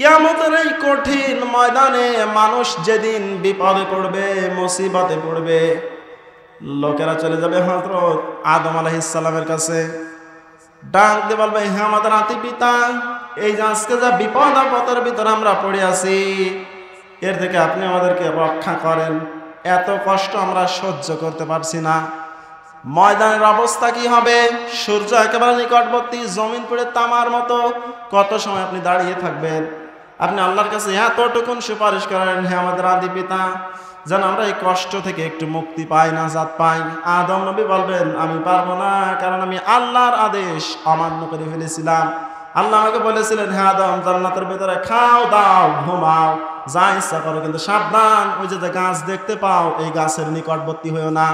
কিয়ামতের এই কঠিন ময়দানে মানুষ যেদিন বিপদে পড়বে, মুসিবতে পড়বে, লোকেরা চলে যাবে হযরত আদম আলাইহিস সালামের কাছে, ডাক দিয়ে বলবে, হে আমাদের আদি পিতা, এই যে আজকে যা বিপদ আপদের ভিতরে আমরা পড়ে আছি, এর থেকে আপনি আমাদেরকে রক্ষা করেন। এত কষ্ট আমরা সহ্য করতে পারছি না। ময়দানের অবস্থা কি হবে? সূর্য একেবারে নিকটবর্তী, জমিন পুড়ে তামার মতো। কত সময় আপনি দাঁড়িয়ে থাকবেন? আপনি আল্লাহর কাছে এতটুকুন সুপারিশ করেন, হে আমাদের আদি পিতা, যেন আমরা এই কষ্ট থেকে একটু মুক্তি পাই, নাজাত পাই। আদম নবী বলবেন, আমি পারবো না, কারণ আমি আল্লাহর আদেশ অমান্য করে ফেলেছিলাম। আল্লাহ আমাকে বলেছিলেন, হে আদম, জান্নাতের ভিতরে খাও দাও ঘুমাও যা ইচ্ছা করো, কিন্তু সাবধান, ওই যে গাছ দেখতে পাও এই গাছের নিকটবর্তী হইও না।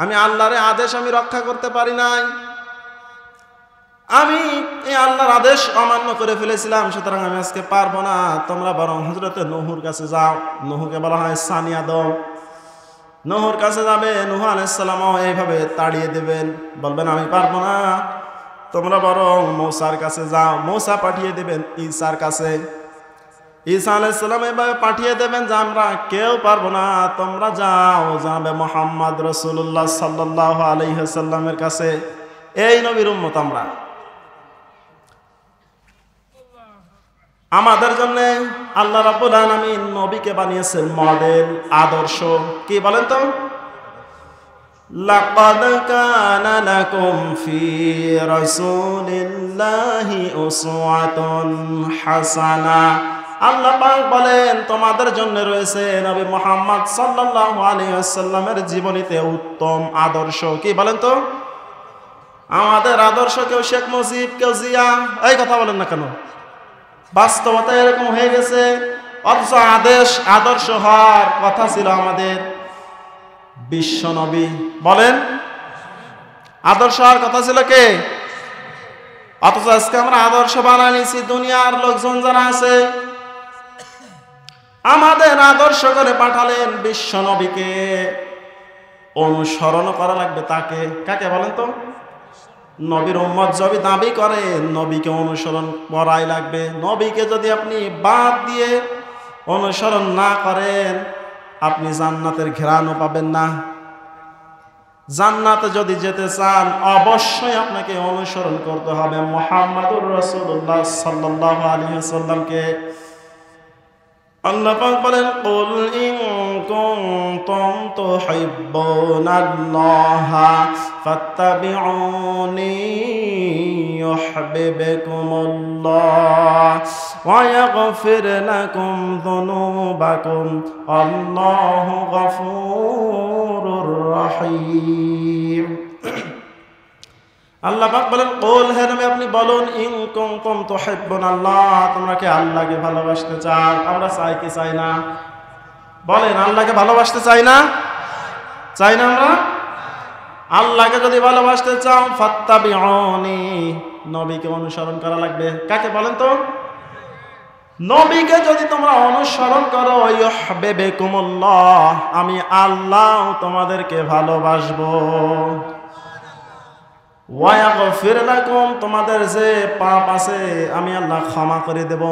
আমি আল্লাহর আদেশ আমি রক্ষা করতে পারি নাই, আমি এই আল্লাহর আদেশ অমান্য করে ফেলেছিলাম, সুতরাং আমি আজকে পারবো না। তোমরা বরং হযরতে নূহর কাছে যাও। নূহকে বলা হয় সানি আদম। নূহর কাছে যাবে, নূহ আলাইহিস সালামও এইভাবে তাড়িয়ে দেবেন, বলবেন আমি পারবো না। তোমরা বরং মূসার কাছে যাও। মূসা পাঠিয়ে দেবেন ঈসার কাছে। ঈসা আলাইহিস সালাম এভাবে পাঠিয়ে দেবেন যে আমরা কেউ পারবো না, তোমরা যাও জানাবে মুহাম্মদ রাসূলুল্লাহ সাল্লাল্লাহু আলাইহি ওয়াসাল্লামের কাছে। এই নবীর উম্মত আমরা। আমাদের জন্য আল্লাহ রাব্বুল আলামিন নবীকে বানিয়েছেন মডেল, আদর্শ। কি বলেন তো? লাকাদ কানা লাকুম ফি রাসূলিল্লাহি উসওয়াতুন হাসানা। আল্লাহ পাক বলেন, তোমাদের জন্য রয়েছে নবী মুহাম্মদ সাল্লাল্লাহু আলাইহি ওয়াসাল্লামের জীবনীতে উত্তম আদর্শ। কি বলেন তো? আমাদের আদর্শ কেউ শেখ মুজিব, কেউ জিয়া, এই কথা বলেন না কেন? বাস্তবতা এরকম হয়ে গেছে। অথচ আদর্শ হওয়ার কথা ছিল আমাদের বিশ্ব নবী। বলেন, আদর্শ হওয়ার কথা ছিল কে? অথচ আজকে আমরা আদর্শ বানাই নিয়েছি দুনিয়ার লোকজন যারা আছে। আমাদের আদর্শ করে পাঠালেন বিশ্ব নবীকে। অনুসরণ করা লাগবে তাকে। কাকে বলেন তো? নবীর উম্মত যদি দাবি করে, নবীকে অনুসরণ করাই লাগবে। নবীকে যদি আপনি বাদ দিয়ে অনুসরণ না করেন, আপনি জান্নাতের ঘেরানো পাবেন না। জান্নাতে যদি যেতে চান, অবশ্যই আপনাকে অনুসরণ করতে হবে মুহাম্মাদুর রাসূলুল্লাহ সাল্লাল্লাহু আলাইহি ওয়াসাল্লামকে। আল্লাহ পাক বলেন, কুল ইন কুনতুম তুহিব্বুনাল্লাহা ফাত্তাবিউনি ইউহিব্বুকুমুল্লাহ ওয়া ইয়াগফির লাকুম যুনুবাকুম আল্লাহু গফুরুর রহিম। আল্লাহ পাক বলেন, কুল, হে নবী আপনি বলুন, ইন কুনতুম তুহিব্বুনাল্লাহ, তোমরা কি আল্লাহকে ভালোবাসতে চাও? আমরা চাই কি চাই না? বলেন, আল্লাহকে ভালোবাসতে চাই না? চাই না আমরা? আল্লাহকে যদি ভালোবাসতে চাও, ফাত্তাবিউনি, নবীকে অনুসরণ করা লাগবে। কাকে বলেন তো? নবীকে যদি তোমরা অনুসরণ করো, ইউহিব্বুকুমুল্লাহ, আমি আল্লাহ তোমাদেরকে ভালোবাসবো। ওয়া ইয়াগফির লাকুম, তোমাদের যে পাপ আছে আমি আল্লাহ ক্ষমা করে দেব।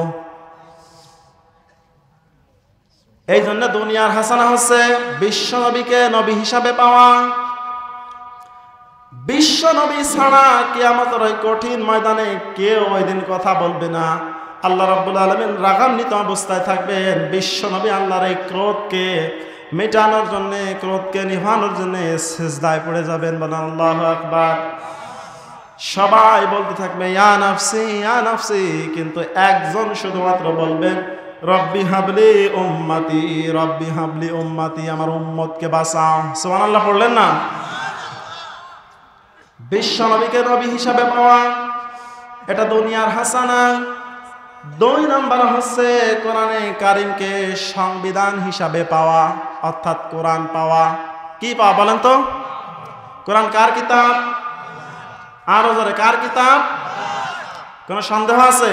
এই জন্য দুনিয়ার হাসানা হচ্ছে বিশ্ব নবীকে নবী হিসাবে পাওয়া। বিশ্ব নবী ছাড়া কিয়ামতের ওই কঠিন ময়দানে কেউ ওই দিন কথা বলবে না। আল্লাহ রাব্বুল আলামিন রাগান্বিত অবস্থায় থাকবেন। বিশ্ব নবী আল্লাহর এই ক্রোধকে মেটানোর জন্য, ক্রোধকে নিভানোর জন্য সিজদায় পড়ে যাবেন। বলেন আল্লাহু আকবার। সবাই বলতে থাকবে ইয়া নাফসি ইয়া নাফসি, কিন্তু একজন শুধুমাত্র বলবেন রব্বি হাবলি উম্মতি, রব্বি হাবলি উম্মতি, আমার উম্মতকে বাঁচাও। সুবহানাল্লাহ পড়লেন না? বিশ্ব নবীকে নবী হিসাবে পাওয়া, এটা দুনিয়ার হাসানা। 2 নম্বর হচ্ছে কোরআনে কারিমকে সংবিধান হিসাবে পাওয়া, অর্থাৎ কোরআন পাওয়া। কি পাওয়া বলেন তো? কোরআন কার কিতাব? আরো জোরে, কার কিতাব? কোন সন্দেহ আছে?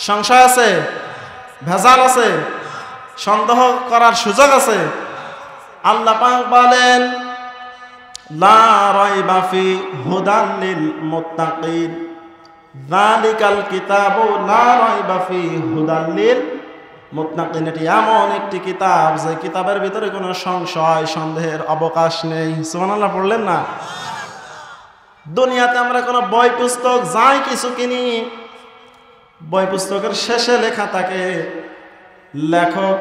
সংশয় আছে? ভেজাল আছে? সন্দেহ করার সুযোগ আছে? আল্লাহ পাক বলেন, লা রাইবা ফি হুদাল লিল মুত্তাকিন, যালিকাল কিতাবু লা রাইবা ফীহি হুদাল লিল মুত্তাকিন। এটি এমন একটি কিতাব যে কিতাবের ভিতরে কোনো সংশয় সন্দেহের অবকাশ নেই। সুবহানাল্লাহ পড়লেন না? দুনিয়াতে আমরা কোনো বই পুস্তক যাই কিছু কিনি, বই পুস্তকের শেষে লেখা থাকে, লেখক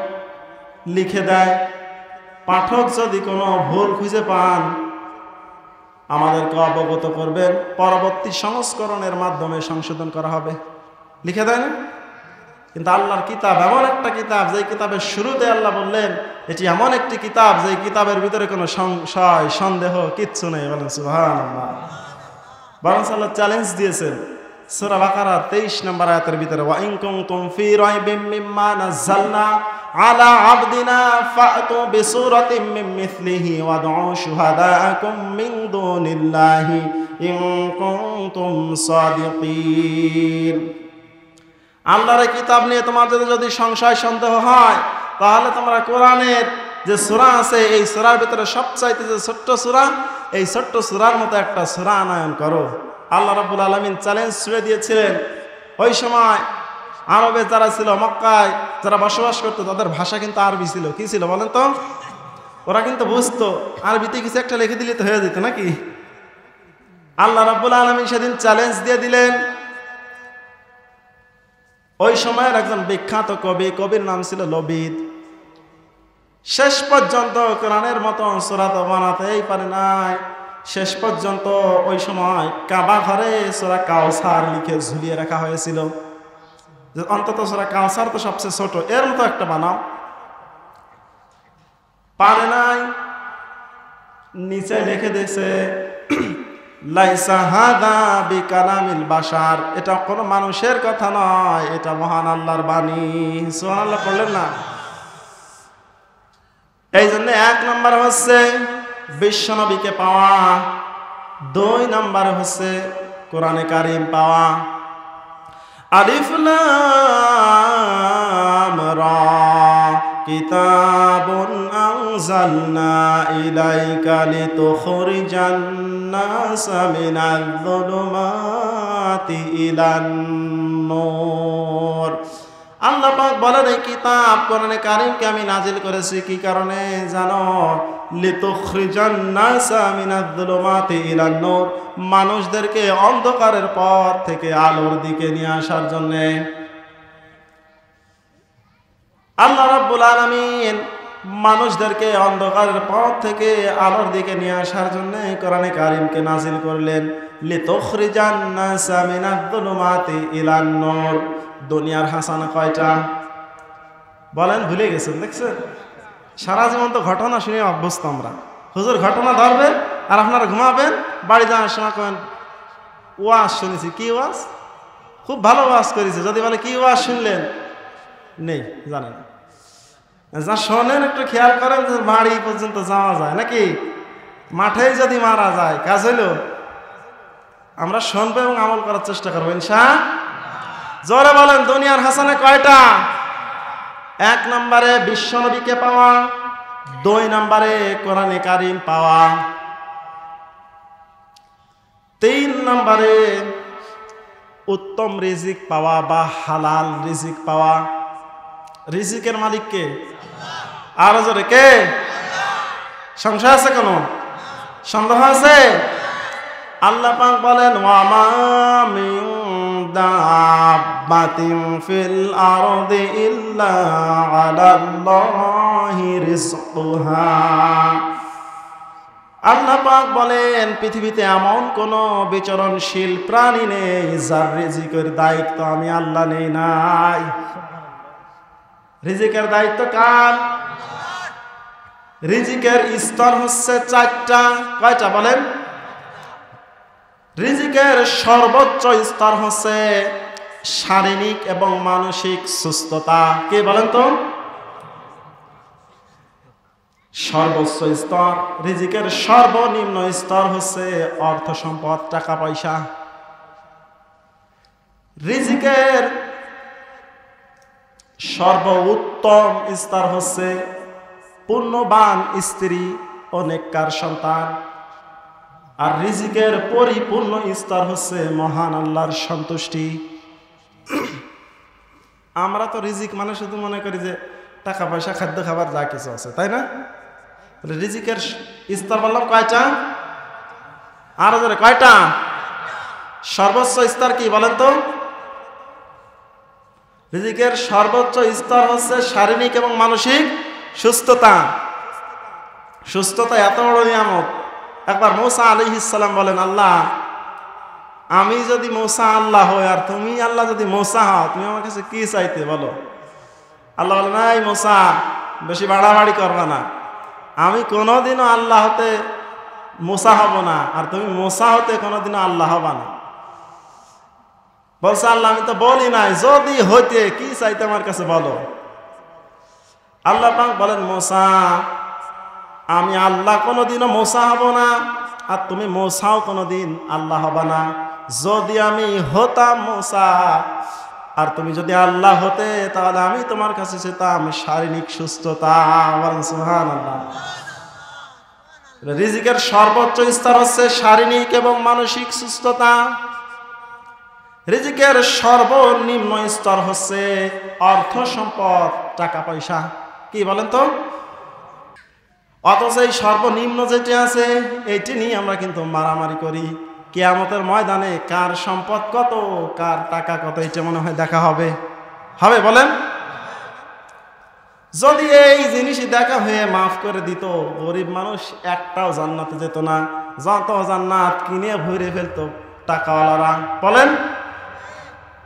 লিখে দেয়, পাঠক যদি কোনো ভুল খুঁজে পান আমাদেরকে অবগত করবেন, পরবর্তী সংস্করণের মাধ্যমে সংশোধন করা হবে, লিখে দেয় না? কিন্তু আল্লাহর কিতাব এমন একটা কিতাব যে কিতাবের শুরুতে আল্লাহ বললেন এটি এমন একটি কিতাব যে কিতাবের ভিতরে কোনো সংশয় সন্দেহ কিচ্ছু নেই। বলেন সুবহানাল্লাহ। বরং আল্লাহ চ্যালেঞ্জ দিয়েছেন সূরা বাকারা 23 নম্বর আয়াতের ভিতরে, ওয়া ইন কুনতুম ফি রাইবিম মিম্মা নাযালনা আলা আবদিনা ফাতু বিসূরাতিম মিন মিসলিহি ওয়াদউ শুহাদাআকুম মিন দুনিল্লাহি ইন কুনতুম সাদিকিন। আল্লাহর কিতাব নিয়ে তোমাদের যদি সংশয় সন্দেহ হয় তাহলে তোমরা কোরআনের যে সূরা আছে এই সূরার ভিতরে সবচাইতে যে ছোট্ট সূরা, এই ছোট্ট সূরার মতো একটা সূরা আনয়ন করো। আল্লাহ রাব্বুল আলামিন চ্যালেঞ্জ ছুড়ে দিয়েছিলেন। ওই সময় আরবে যারা ছিল, মক্কায় যারা বসবাস করতো, তাদের ভাষা কিন্তু আরবি ছিল। কি ছিল বলেন তো? ওরা কিন্তু বুঝতো, আরবিতে কিছু একটা লিখে দিলে তো হয়ে যেত নাকি? আল্লাহ রাব্বুল আলামিন সেদিন চ্যালেঞ্জ দিয়ে দিলেন। ওই সময়ের একজন বিখ্যাত কবির নাম ছিল লবিদ। শেষ পর্যন্ত কোরআনের মতো সূরা তো বানাতেই পারে নাই। শেষ পর্যন্ত ওই সময় কাবা ঘরে সূরা কাউসার লিখে ঝুলিয়ে রাখা হয়েছিল, যে অন্তত সূরা কাউসার তো সবচেয়ে ছোট, এর মতো একটা বানাও। পারে নাই। নিচে লিখে দিয়েছে লাইসা হাদা বিকালামিল বাশার, এটা কোনো মানুষের কথা নয়, এটা মহান আল্লাহর বাণী। সুবহানাল্লাহ পড়লেন না? এই জন্য 1 নম্বর হচ্ছে বিশ্বনবীকে পাওয়া, 2 নম্বর হচ্ছে কোরআনে কারিম পাওয়া। আলিফ লাম রা কিতাবুন আনজালনা ইলাইকা লিতুখরিজান নাসা মিনাল যুলুমাতি ইলান নূর। আল্লাহ পাক বলেন এই কিতাব কোরআনে কারিমকে আমি নাজিল করেছি কি কারণে জানো? লিতুখরিজান নাসা মিনাল যুলুমাতি ইলান নূর, মানুষদেরকে অন্ধকারের পথ থেকে আলোর দিকে নিয়ে আসার জন্য। আল্লাহ রাব্বুল আলামিন মানুষদেরকে অন্ধকারের পথ থেকে আলোর দিকে নিয়ে আসার জন্য কোরআনে কারিমকে নাজিল করলেন। লিতুখরিজান নাসা মিনাল যুলুমাতি ইলান নূর। দুনিয়ার হাসানা কয়টা বলেন? ভুলে গেছেন? দেখছেন, সারা জীবন তো ঘটনা শুনে অভ্যস্ত আমরা। হুজুর ঘটনা ধরবে আর আপনারা ঘুমাবেন, বাড়ি যাওয়ার সময় করেন ওয়াজ শুনেছি। কি ওয়াজ? খুব ভালো ওয়াজ করেছে। যদি বলে কি ওয়াজ শুনলেন, নেই, জানেন না। যা শোনেন একটু খেয়াল করেন যে বাড়ি পর্যন্ত যাওয়া যায় নাকি? মাঠেই যদি মারা যায় কাজ হইল। আমরা শুনবো এবং আমল করার চেষ্টা করবো ইনশাআল্লাহ। জোরে বলেন দুনিয়ার হাসানা কয়টা? 1 নম্বরে বিশ্বনবীকে পাওয়া, 2 নম্বরে কোরআনে কারিম পাওয়া, 3 নম্বরে উত্তম রিজিক পাওয়া বা হালাল রিজিক পাওয়া। রিজিকের মালিক কে? আরো জোরে কে? সংশয় আছে কোনো? সন্দেহ আছে? আল্লাহ পাক বলেন ওয়া মা মিন দাব্বাতিন ফিল আরদি ইল্লা আলাল্লাহি রিজকুহা। আল্লাহ পাক বলেন পৃথিবীতে এমন কোন বিচরণশীল প্রাণী নেই যার রিজিকের দায়িত্ব আমি আল্লাহ নেই নাই। রিজিকের দায়িত্ব কার? রিজিকের স্তর হচ্ছে 4টা। কয়টা বলেন? রিজিকের সর্বোচ্চ স্তর হচ্ছে শারীরিক এবং মানসিক সুস্থতা। কে বলেন তো? সর্বোচ্চ স্তর। রিজিকের সর্বনিম্ন স্তর হচ্ছে অর্থ সম্পদ, টাকা পয়সা। রিজিকের সর্বোত্তম স্তর হচ্ছে পুণ্যবান স্ত্রী ও নেককার সন্তান। আর রিজিকের পরিপূর্ণ স্তর হচ্ছে মহান আল্লাহর সন্তুষ্টি। আমরা তো রিজিক মানে শুধু মনে করি যে টাকা পয়সা, খাদ্য খাবার যা কিছু আছে, তাই না? রিজিকের স্তর বললাম কয়টা? আরো জোরে কয়টা? সর্বোচ্চ স্তর কি বলেন তো? রিজিকের সর্বোচ্চ স্তর হচ্ছে শারীরিক এবং মানসিক সুস্থতা। সুস্থতা এত বড় নিয়ামত। একবার মূসা আলাইহিস সালাম বলেন, আল্লাহ, আমি যদি মূসা আল্লাহ হই আর তুমি আল্লাহ যদি মূসা হও, তুমি আমার কাছে কি চাইতে বলো? আল্লাহ বলেন, এই মূসা, বেশি বাড়াবাড়ি করবা না, আমি কোনোদিনও আল্লাহ হতে মূসা হব না, আর তুমি মূসা হতে কোনোদিনও আল্লাহ হবা না। বলছে, আল্লাহ, আমি তো বলি নাই, যদি হইতে কি চাইতে আমার কাছে বলো। আল্লাহ পাক বলেন, মূসা, আমি আল্লাহ কোনোদিনও মূসা হব না, আর তুমি মূসাও কোনোদিন আল্লাহ হবা না। যদি আমি হতাম মূসা আর তুমি যদি আল্লাহ হতে, তাহলে আমি তোমার কাছে চেতাম শারীরিক সুস্থতা। সুবহানাল্লাহ। রিজিকের সর্বোচ্চ স্তর হচ্ছে শারীরিক এবং মানসিক সুস্থতা। রিজিকের সর্বনিম্ন স্তর হচ্ছে অর্থ সম্পদ, টাকা পয়সা। কি বলেন তো? অথচ এই সর্বনিম্ন যেটি আছে এইটি নিয়ে আমরা কিন্তু মারামারি করি। কিয়ামতের ময়দানে কার সম্পদ কত, কার টাকা কত, এটা মনে হয় দেখা হবে। হবে বলেন? যদি এই জিনিসই দেখা হয়ে মাফ করে দিত, গরিব মানুষ একটাও জান্নাতে যেত না। যত জান্নাত কিনে ভরে ফেলতো টাকাওয়ালারা। বলেন?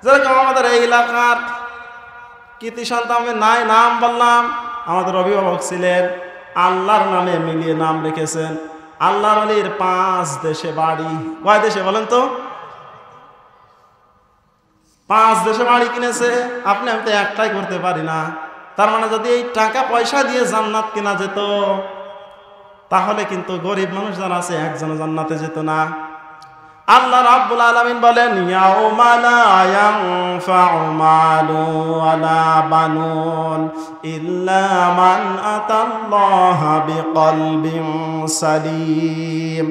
যেরকম আমাদের এই এলাকার কৃতি সন্তানের নাম বললাম, আমাদের অভিভাবক ছিলেন, আল্লাহর নামে মিলিয়ে নাম রেখেছেন। আল্লাহর ওলির 5 দেশে বাড়ি। কয় দেশে বলেন তো? 5 দেশে বাড়ি কিনেছে। আপনি আমি তো একটাই করতে পারি না। তার মানে যদি এই টাকা পয়সা দিয়ে জান্নাত কেনা যেত, তাহলে কিন্তু গরিব মানুষ যারা আছে একজনও জান্নাতে যেত না। আল্লাহ রাব্বুল আলামিন বলেন, ইয়াউমা লা ইয়ানফাউ মালু ওয়ালা বানুন ইল্লা মান আতাল্লাহা বিকলবিন সালিম।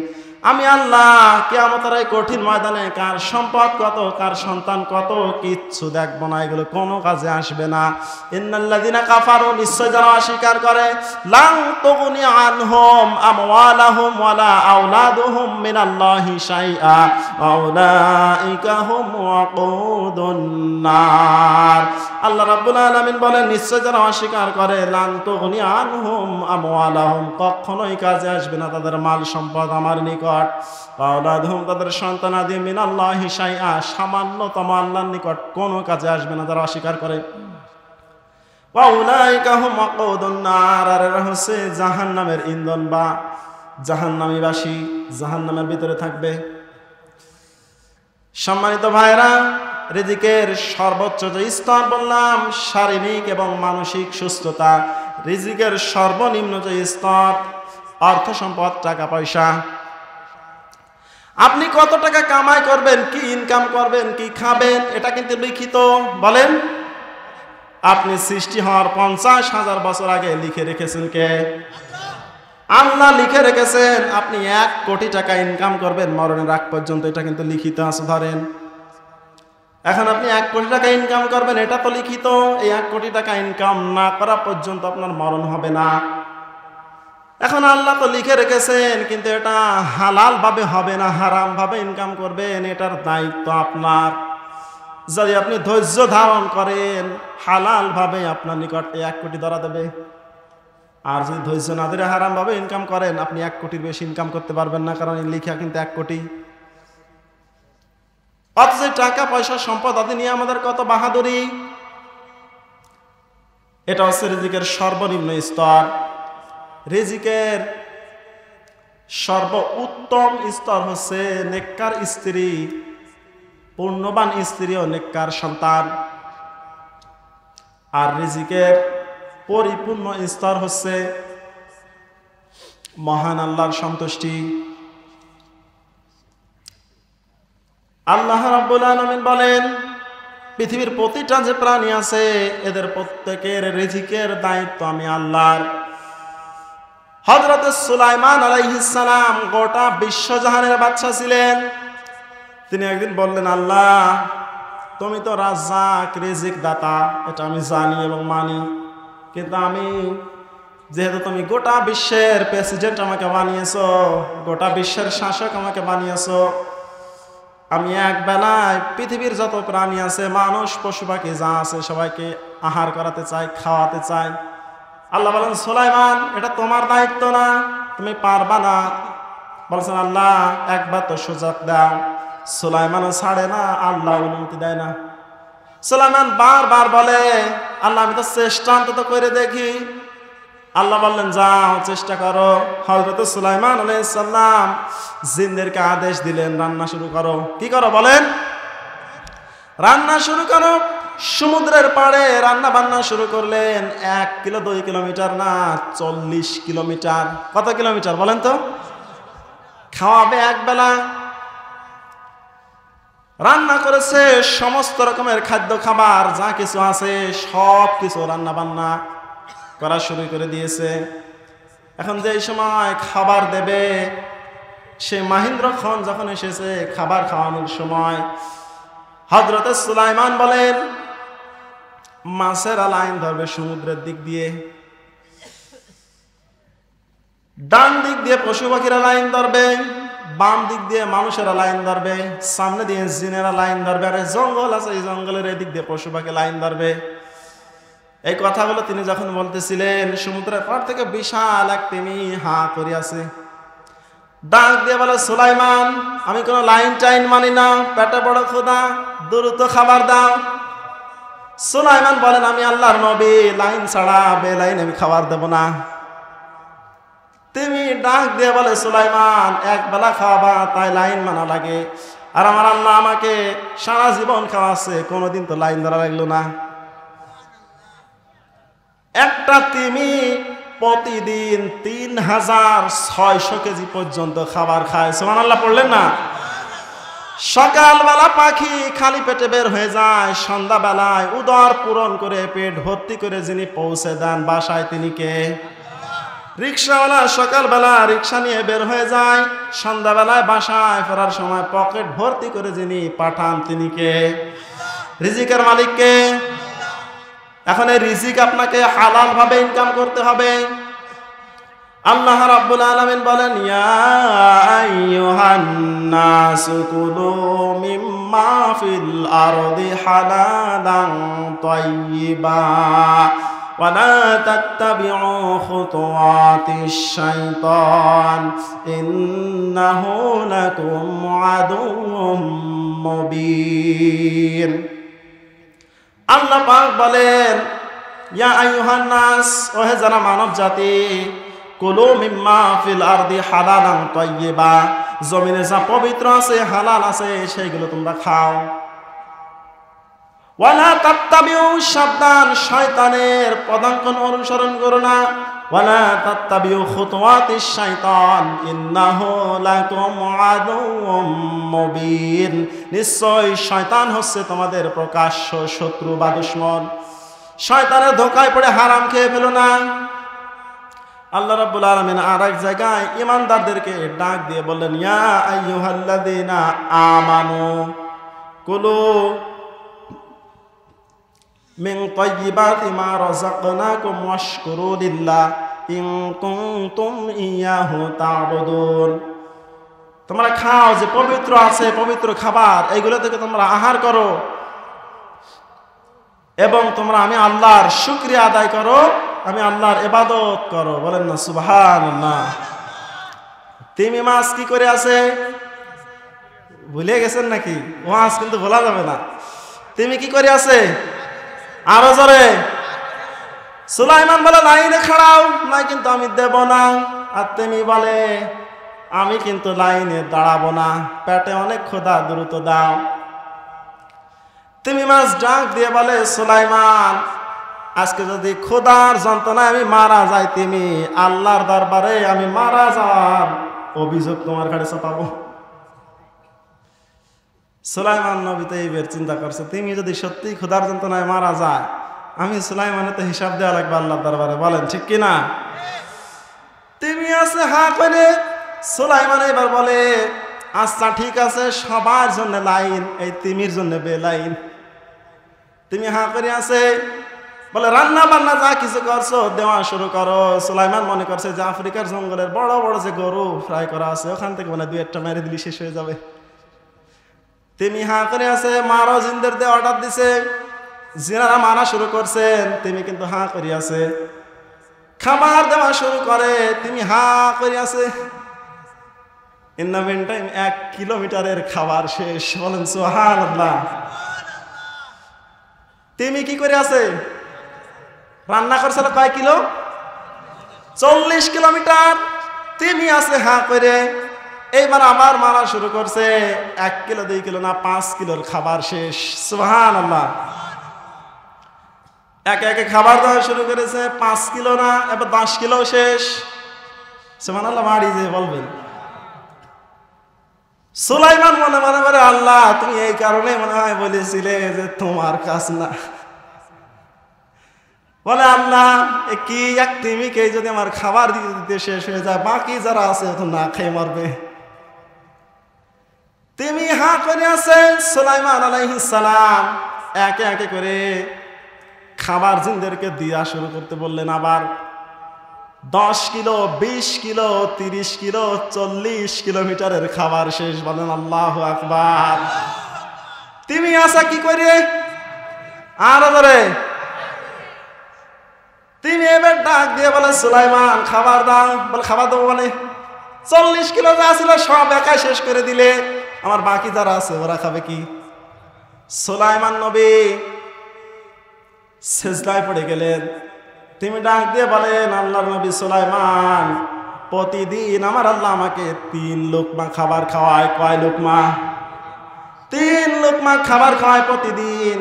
আমি আল্লাহ কিয়ামতের এই কঠিন ময়দানে কার সম্পদ কত, কার সন্তান কত, কিচ্ছু দেখবো না, এগুলো কোনো কাজে আসবে না। ইন্নাল্লাযিনা কাফারু, নিশ্চয় যারা অস্বীকার করে, লান তুগনি আনহুম আমওয়ালাহুম ওয়ালা আওলাদুহুম মিনাল্লাহি শাইআ আউলাইকা হুম ওয়াকুদুন নার। আল্লাহ রাব্বুল আলামিন বলেন, নিশ্চয় যারা অস্বীকার করে, লান তুগনি আনহুম আমওয়ালাহুম, কখনোই কাজে আসবে না তাদের মাল সম্পদ আমার নিকট, আওলাদুহুম, তাদের সন্তানাদি, মিনাল্লাহি শাইআ, সামান্যতম আল্লাহর নিকট কোনো কাজে আসবে না যারা অস্বীকার করে। আউলাইকা হুম ওয়াকুদুন নার, আর এরা হচ্ছে জাহান্নামের ইন্ধন বা জাহান্নামীবাসী, জাহান্নামের ভিতরে থাকবে। সম্মানিত ভাইরা, রিজিকের সর্বোচ্চ যে স্তর বললাম শারীরিক এবং মানসিক সুস্থতা। রিজিকের সর্বনিম্ন যে স্তর অর্থ সম্পদ, টাকা পয়সা। আপনি কত টাকা কামাই করবেন, কি ইনকাম করবেন, কি খাবেন, এটা কিন্তু লিখিত। বলেন? আপনি সৃষ্টি হওয়ার 50,000 বছর আগে লিখে রেখেছেন কে? আল্লাহ লিখে রেখেছেন। আপনি 1 কোটি টাকা ইনকাম করবেন মরণের আগ পর্যন্ত, এটা কিন্তু লিখিত আছে। ধরেন এখন আপনি 1 কোটি টাকা ইনকাম করবেন, এটা তো লিখিত। এই 1 কোটি টাকা ইনকাম না করা পর্যন্ত আপনার মরণ হবে না। এখন আল্লাহ তো লিখে রেখেছেন, কিন্তু এটা হালাল ভাবে হবে না, হারাম ভাবে ইনকাম করবেন, এটার দায়িত্ব আপনার। যদি আপনি ধৈর্য ধারণ করেন, হালাল ভাবে আপনার নিকট 1 কোটি ধরা দেবে। আর যদি ধৈর্য না ধরে হারাম ভাবে ইনকাম করেন, আপনি 1 কোটির বেশি ইনকাম করতে পারবেন না, কারণ এই লিখা কিন্তু 1 কোটি। অথচ টাকা পয়সা সম্পদ আদি নিয়ে আমাদের কত বাহাদুরি। এটা হচ্ছে রিজিকের সর্বনিম্ন স্তর। রিজিকের সর্ব উত্তম স্তর হচ্ছে নেককার স্ত্রী, পূর্ণবান স্ত্রী ও নেককার সন্তান। আর রিজিকের পরিপূর্ণ স্তর হচ্ছে মহান আল্লাহর সন্তুষ্টি। আল্লাহ রাব্বুল আলামিন বলেন, পৃথিবীর প্রতিটা যে প্রাণী আছে এদের প্রত্যেকের রিজিকের দায়িত্ব আমি আল্লাহর। হযরত সুলাইমান আলাইহিস সালাম গোটা বিশ্বজাহানের বাদশা ছিলেন। তিনি একদিন বললেন, আল্লাহ তুমি তো রাজ্জাক, রিজিক দাতা, এটা আমি জানি এবং মানি, কিন্তু আমি যেহেতু তুমি গোটা বিশ্বের প্রেসিডেন্ট আমাকে বানিয়েছো, গোটা বিশ্বের শাসক আমাকে বানিয়েছো, আমি এক বেলায় পৃথিবীর যত প্রাণী আছে, মানুষ পশু পাখি যা আছে, সবাইকে আহার করাতে চাই, খাওয়াতে চাই। আল্লাহ বলেন, সুলাইমান এটা তোমার দায়িত্ব না, তুমি পারবা না। বলছেন, আল্লাহ একবার তো সুযোগ দাও। সুলাইমানও ছাড়ে না, আল্লাহ অনুমতি দেয় না। সুলাইমান বারবার বলে, আল্লাহ আমি তো চেষ্টা অন্তত করে দেখি। আল্লাহ বললেন, যাও চেষ্টা করো। হযরত সুলাইমান আলাইহিস সালাম জিনদেরকে আদেশ দিলেন, রান্না শুরু করো। কি করো বলেন? রান্না শুরু করো। সমুদ্রের পাড়ে রান্না বান্না শুরু করলেন। 1 কিলো 2 কিলোমিটার না, 40 কিলোমিটার। কত কিলোমিটার বলেন তো? খাওয়াবে এক বেলা। রান্না করেছে সমস্ত রকমের খাদ্য খাবার যা কিছু আছে সব কিছু রান্না বান্না করা শুরু করে দিয়েছে। এখন যে সময় খাবার দেবে, সে মাহিন্দ্র খন যখন এসেছে খাবার খাওয়ানোর সময়, হযরত সুলাইমান বলেন, মাছেরা লাইন ধরবে সমুদ্রের দিক দিয়ে, ডান দিক দিয়ে পশু পাখিরা লাইন ধরবে, বাম দিক দিয়ে মানুষেরা লাইন ধরবে, সামনে দিয়ে জিনেরা লাইন ধরবে, আর জঙ্গল আছে এই জঙ্গলের এই দিক দিয়ে পশু পাখি লাইন ধরবে। এই কথাগুলো তিনি যখন বলতেছিলেন, সমুদ্রের পার থেকে বিশাল এক তিমি হা করে আছে। ডাক দিয়ে বলে, সুলাইমান আমি কোনো লাইন টাইন মানি না, পেটে বড় ক্ষুধা, দ্রুত খাবার দাও। সুলাইমান বলেন, আমি আল্লাহর নবী, লাইন ছাড়া বেলাইন আমি খাবার দেব না। তুমি ডাক দিয়ে বলে, সুলাইমান এক বেলা খাওয়াবা, তাই লাইন মানা লাগে, আর আমার আল্লাহ আমাকে সারা জীবন খাওয়াচ্ছে, কোনোদিন তো লাইন ধরা লাগলো না। একটা তিমি প্রতিদিন 3600 কেজি পর্যন্ত খাবার খায়। সুবহানাল্লাহ পড়লেন না? সকালবেলা পাখি খালি পেটে বের হয়ে যায়, সন্ধ্যাবেলায় উদর পূরণ করে পেট ভর্তি করে যিনি পৌঁছে দেন বাসায়, তিনি কে? রিক্সাওয়ালা সকালবেলা রিক্সা নিয়ে বের হয়ে যায়, সন্ধ্যাবেলায় বাসায় ফেরার সময় পকেট ভর্তি করে যিনি পাঠান, তিনি কে? রিজিকের মালিক কে? এখন এই রিজিক আপনাকে হালাল ভাবে ইনকাম করতে হবে। আল্লাহ রাব্বুল আলামিন বলেন, ইয়া আইয়ুহান নাসু কুলু মিম্মা ফিল আরদি হালালান তাইয়্যিবা ওয়া লা তাত্তাবিউ খুতুওয়াতিশ শাইতান ইন্নাহু লাকুম আদুউম মুবিন। আল্লাহ পাক বলেন, ইয়া আইয়ুহান নাস, ওহে যারা মানব জাতি, কুলু মিম্মা ফিল আরদি হালালান তাইয়্যিবা, জমিনে যা পবিত্র আছে, হালাল আছে, সেইগুলো তোমরা খাও। ওয়ালা তাত্তাবিউ, সাবধান শয়তানের পদাঙ্কন অনুসরণ করো না। ওয়ালা তাত্তাবিউ খুতুওয়াতিশ শাইতান ইন্নাহু লাকুম আদুউম মুবিন, নিশ্চয় শয়তান হচ্ছে তোমাদের প্রকাশ্য শত্রু বা দুশমন। শয়তানের ধোঁকায় পড়ে হারাম খেয়ে ফেলো না। আল্লাহ রাব্বুল আলামিন আর এক জায়গায় ঈমানদারদেরকে ডাক দিয়ে বললেন, ইয়া আইয়ুহাল্লাযীনা আমানু কুলু মিন তাইয়্যিবাতি মা রাযাকনাকুম ওয়াশকুরু লিল্লাহ ইন কুনতুম ইয়াহু তা'বুদুন। তোমরা খাও যে পবিত্র আছে, পবিত্র খাবার, এইগুলো থেকে তোমরা আহার করো এবং তোমরা আমি আল্লাহর শুকরিয়া আদায় করো, আমি আল্লাহর ইবাদত করো। বলেন না সুবহানাল্লাহ। তিমি মাছ কি করে আছে ভুলে গেছেন নাকি? মাছ কিন্তু ভোলা যাবে না। তিমি কি করে আছে? আরো জোরে। সুলাইমান বলে, লাইনে খাড়াও, নাই কিন্তু আমি দেব না। আর তিমি বলে, আমি কিন্তু লাইনে দাঁড়াবো না, পেটে অনেক ক্ষুধা, দ্রুত দাও। তিমি মাছ ডাক দিয়ে বলে, সুলাইমান আজকে যদি ক্ষুধার যন্ত্রণায় আমি মারা যাই, তিমি আল্লাহর দরবারে আমি মারা যাওয়ার অভিযোগ তোমার কাছে চাপাবো। সুলাইমান নবী তো এইবার চিন্তা করছে, তিমি যদি সত্যি ক্ষুধার যন্ত্রণায় মারা যায়, আমি সুলাইমানের তো হিসাব দেওয়া লাগবে আল্লাহর দরবারে। বলেন ঠিক কিনা? তিমি আছে হা করে। সুলাইমান এবার বলে, আচ্ছা ঠিক আছে, সবার জন্য লাইন, এই তিমির জন্য বেলাইন। তিমি হা করে আছে, বলে রান্না বান্না যা কিছু করছো দেওয়া শুরু করো। সুলাইমান মনে করছে যে আফ্রিকার জঙ্গলের বড় বড় যে গরু ফ্রাই করা আছে ওখান থেকে মানে দুই একটা মেরে দিলি শেষ হয়ে যাবে। তিমি হা করে আছে, মারো জিনদের দিয়ে অর্ডার দিছে, জিনারা মারা শুরু করছেন, তিমি কিন্তু হা করে আছে। খাবার দেওয়া শুরু করে, তিমি হা করে আছে। ইন দ্য মিন টাইম 1 কিলোমিটারের খাবার শেষ। বলেন সুবহানাল্লাহ। তিমি কি করে আছে? রান্না করছিল কয় কিলো? 40 কিলোমিটার। তিমি আছে হা করে। এইবার আবার মারা শুরু করছে, 1 কিলো 2 কিলো না 5 কিলোর খাবার শেষ। সুবহানাল্লাহ। একে একে খাবার দেওয়া শুরু করেছে, 5 কিলো না এবার 10 কিলো শেষ। সুবহানাল্লাহ। বাড়ি যে বলবেন। সুলাইমান মনে মনে করে, আল্লাহ তুমি এই কারণে মনে হয় বলেছিলে যে তোমার কাজ না। বলে আল্লাহ কি এক তিমিকে যদি আমার খাবার দিতে দিতে শেষ হয়ে যায়, বাকি যারা আছে তো না খেয়ে মরবে। তিমি হা করে আছে। সুলাইমান আলাইহিস সালাম একে একে করে খাবার জিনদেরকে দিয়া শুরু করতে বললেন। আবার 10 কিলো 20 কিলো 30 কিলো 40 কিলোমিটারের খাবার শেষ। বলেন আল্লাহু আকবার। তিমি আসা কি করে? আর ধরে তিনি এবার ডাক দিয়ে বলে, সুলাইমান খাবার দাও। বলে খাবার দেবো মানে 40 কিলো যা ছিল সব একাই শেষ করে দিলে, আমার বাকি যারা আছে ওরা খাবে কি? সুলাইমান নবী সেজদায় পড়ে গেলেন। তিনি ডাক দিয়ে বলেন, আল্লাহর নবী সুলাইমান, প্রতিদিন আমার আল্লাহ আমাকে 3 লোকমা খাবার খাওয়ায়। কয় লোকমা? 3 লোকমা খাবার খাওয়ায় প্রতিদিন।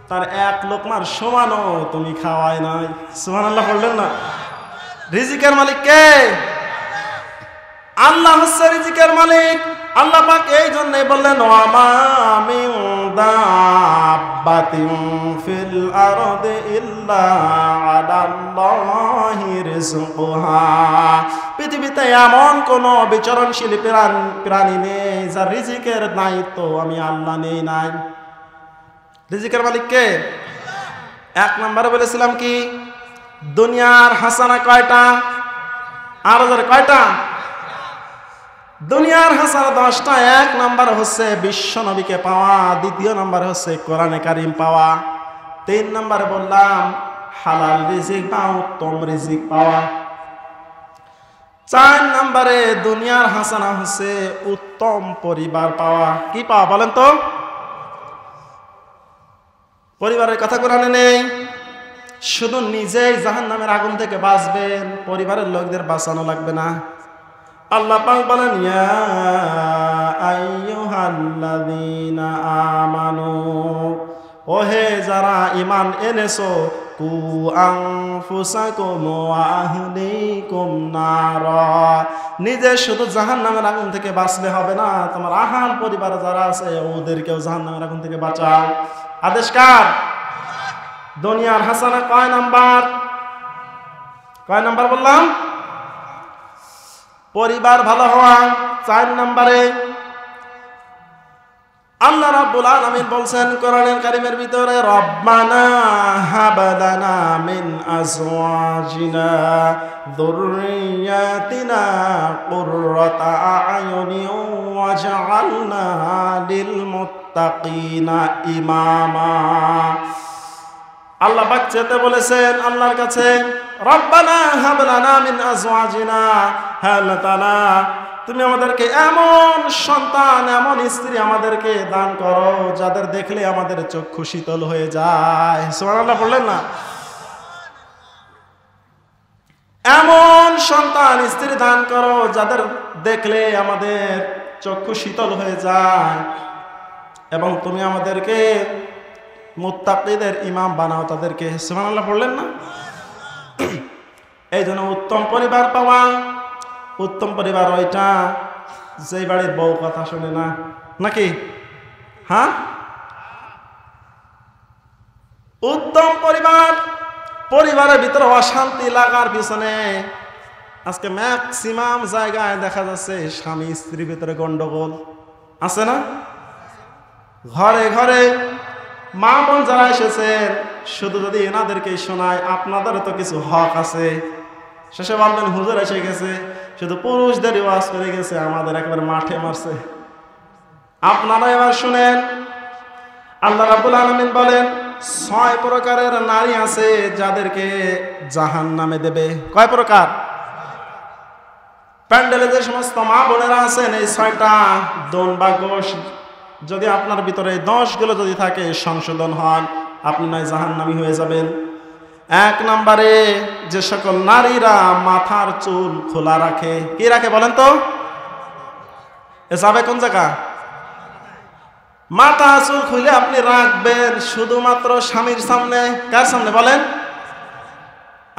তার 1 লোকমার সমানও তুমি খাওয়ায় নাই। সুবহানাল্লাহ বললেন না? রিজিকের মালিক কে? আল্লাহ হচ্ছে রিজিকের মালিক। আল্লাহ পাক এই জন্যই বললেন, ওয়ামা মিন দাব্বাতিন ফিল আরদি ইল্লা আলাল্লাহি রিজকুহা। পৃথিবীতে এমন কোন বিচরণশীল প্রাণী নেই যার রিজিকের দায়িত্ব আমি আল্লাহ নেই নাই। রিজিকের মালিক কে? 1 নম্বরে বলেছিলাম কি, দুনিয়ার হাসানা কয়টা? আর কয়টা? দুনিয়ার হাসানা 10টা। 1 নাম্বার হচ্ছে বিশ্ব নবীকে পাওয়া, 2য় নাম্বার হচ্ছে কোরআনে কারিম পাওয়া, 3 নাম্বারে বললাম হালাল রিজিক বা উত্তম রিজিক পাওয়া, 4 নাম্বারে দুনিয়ার হাসানা হচ্ছে উত্তম পরিবার পাওয়া। কি পাওয়া বলেন তো? পরিবারের কথা কোরআনে নেই। শুধু নিজেই জাহান্নামের আগুন থেকে বাঁচবেন, পরিবারের লোকদের বাঁচানো লাগবে না। আল্লাহ পাক বলেন, ইয়া আইয়ুহাল্লাযীনা আমানু, ওহে যারা ঈমান এনেছো, কু আনফুসাকুম ওয়া আহলিকুম নারা, নিজে শুধু জাহান্নামের আগুন থেকে বাঁচলে হবে না, তোমার আহাল পরিবার যারা আছে ওদেরকেও জাহান্নামের আগুন থেকে বাঁচাও। আদেশ কার? দুনিয়ার হাসানা কয় নাম্বার? কয় নাম্বার বললাম? পরিবার ভালো হওয়া 4 নম্বরে। আল্লাহ রাব্বুল আলামিন বলছেন কোরআনুল কারীমের ভিতরে, রব্বানা হাব লানা মিন আজওয়াজিনা যুররিয়াতিনা কুররাতা আ'য়ুনিন ওয়াজআলনা লিল মুত্তাকিনা ইমামা। আল্লাহ পাক চেতে বলেছেন আল্লাহর কাছে, রব্বানা হাব লানা মিন আজওয়াজিনা, হে আল্লাহ তাআলা তুমি আমাদেরকে এমন সন্তান এমন স্ত্রী আমাদেরকে দান করো যাদের দেখলে আমাদের চক্ষু শীতল হয়ে যায়। সুবহানাল্লাহ বললেন না? এমন সন্তান স্ত্রী দান করো যাদের দেখলে আমাদের চক্ষু শীতল হয়ে যায়, এবং তুমি আমাদেরকে মুত্তাকিদের ইমাম বানাও তাদেরকে। সুবহানাল্লাহ বললেন না? এই জন্য উত্তম পরিবার পাওয়া, উত্তম পরিবার ওইটা যেই বাড়ির বউ কথা শোনে না, নাকি? হ্যাঁ, উত্তম পরিবার, পরিবারের ভিতরে অশান্তি লাগার পিছনে আজকে ম্যাক্সিমাম জায়গায় দেখা যাচ্ছে স্বামী স্ত্রীর ভিতরে গন্ডগোল আছে না? ঘরে ঘরে মা বোন যারা এসেছেন, শুধু যদি এনাদেরকে শোনায়, আপনাদেরও তো কিছু হক আছে। শেষে বলবেন হুজুর এসে গেছে, শুধু পুরুষদেরই ওয়াজ করে গেছে, আমাদের একবার মাঠে মারছে। আপনারা এবার শুনেন, আল্লাহ রাব্বুল আলামিন বলেন 6 প্রকারের নারী আছে যাদেরকে জাহান্নামে দেবে। কয় প্রকার? প্যান্ডেলে যে সমস্ত মা বোনেরা আছেন, এই 6টা দোন বা গোশ যদি আপনার ভিতরে এই দোষগুলো যদি থাকে, সংশোধন হন, আপনি নয় জাহান্নামী হয়ে যাবেন। 1 নম্বরে, যে সকল নারীরা মাথার চুল খোলা রাখে। কি রাখে বলেন তো? এ যাবে কোন জায়গা? মাথা চুল খুলে আপনি রাখবেন শুধুমাত্র স্বামীর সামনে। কার সামনে বলেন?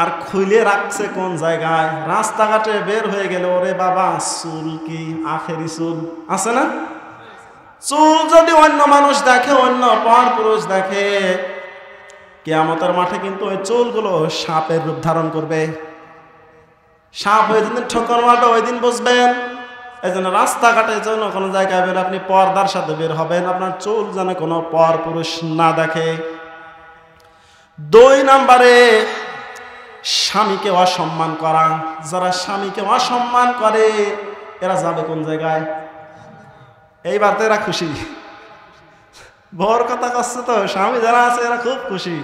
আর খুলে রাখছে কোন জায়গায়? রাস্তাঘাটে বের হয়ে গেল, ওরে বাবা চুল কি আখেরি চুল আছে না? চুল যদি অন্য মানুষ দেখে, অন্য পর পুরুষ দেখে, কিয়ামতের মাঠে কিন্তু ওই চুলগুলো সাপের রূপ ধারণ করবে। সাপ ওই দিন ঠোকর মারবে, ওই দিন বুঝবেন। এই জন্য রাস্তাঘাটে যেন কোনো জায়গায় বের আপনি পর্দার সাথে বের হবেন, আপনার চুল যেন কোনো পর পুরুষ না দেখে। 2 নম্বরে, স্বামীকে অসম্মান করা। যারা স্বামীকে অসম্মান করে এরা যাবে কোন জায়গায়? এইবার তো এরা খুশি, বর কথা করছে তো, স্বামী যারা আছে এরা খুব খুশি।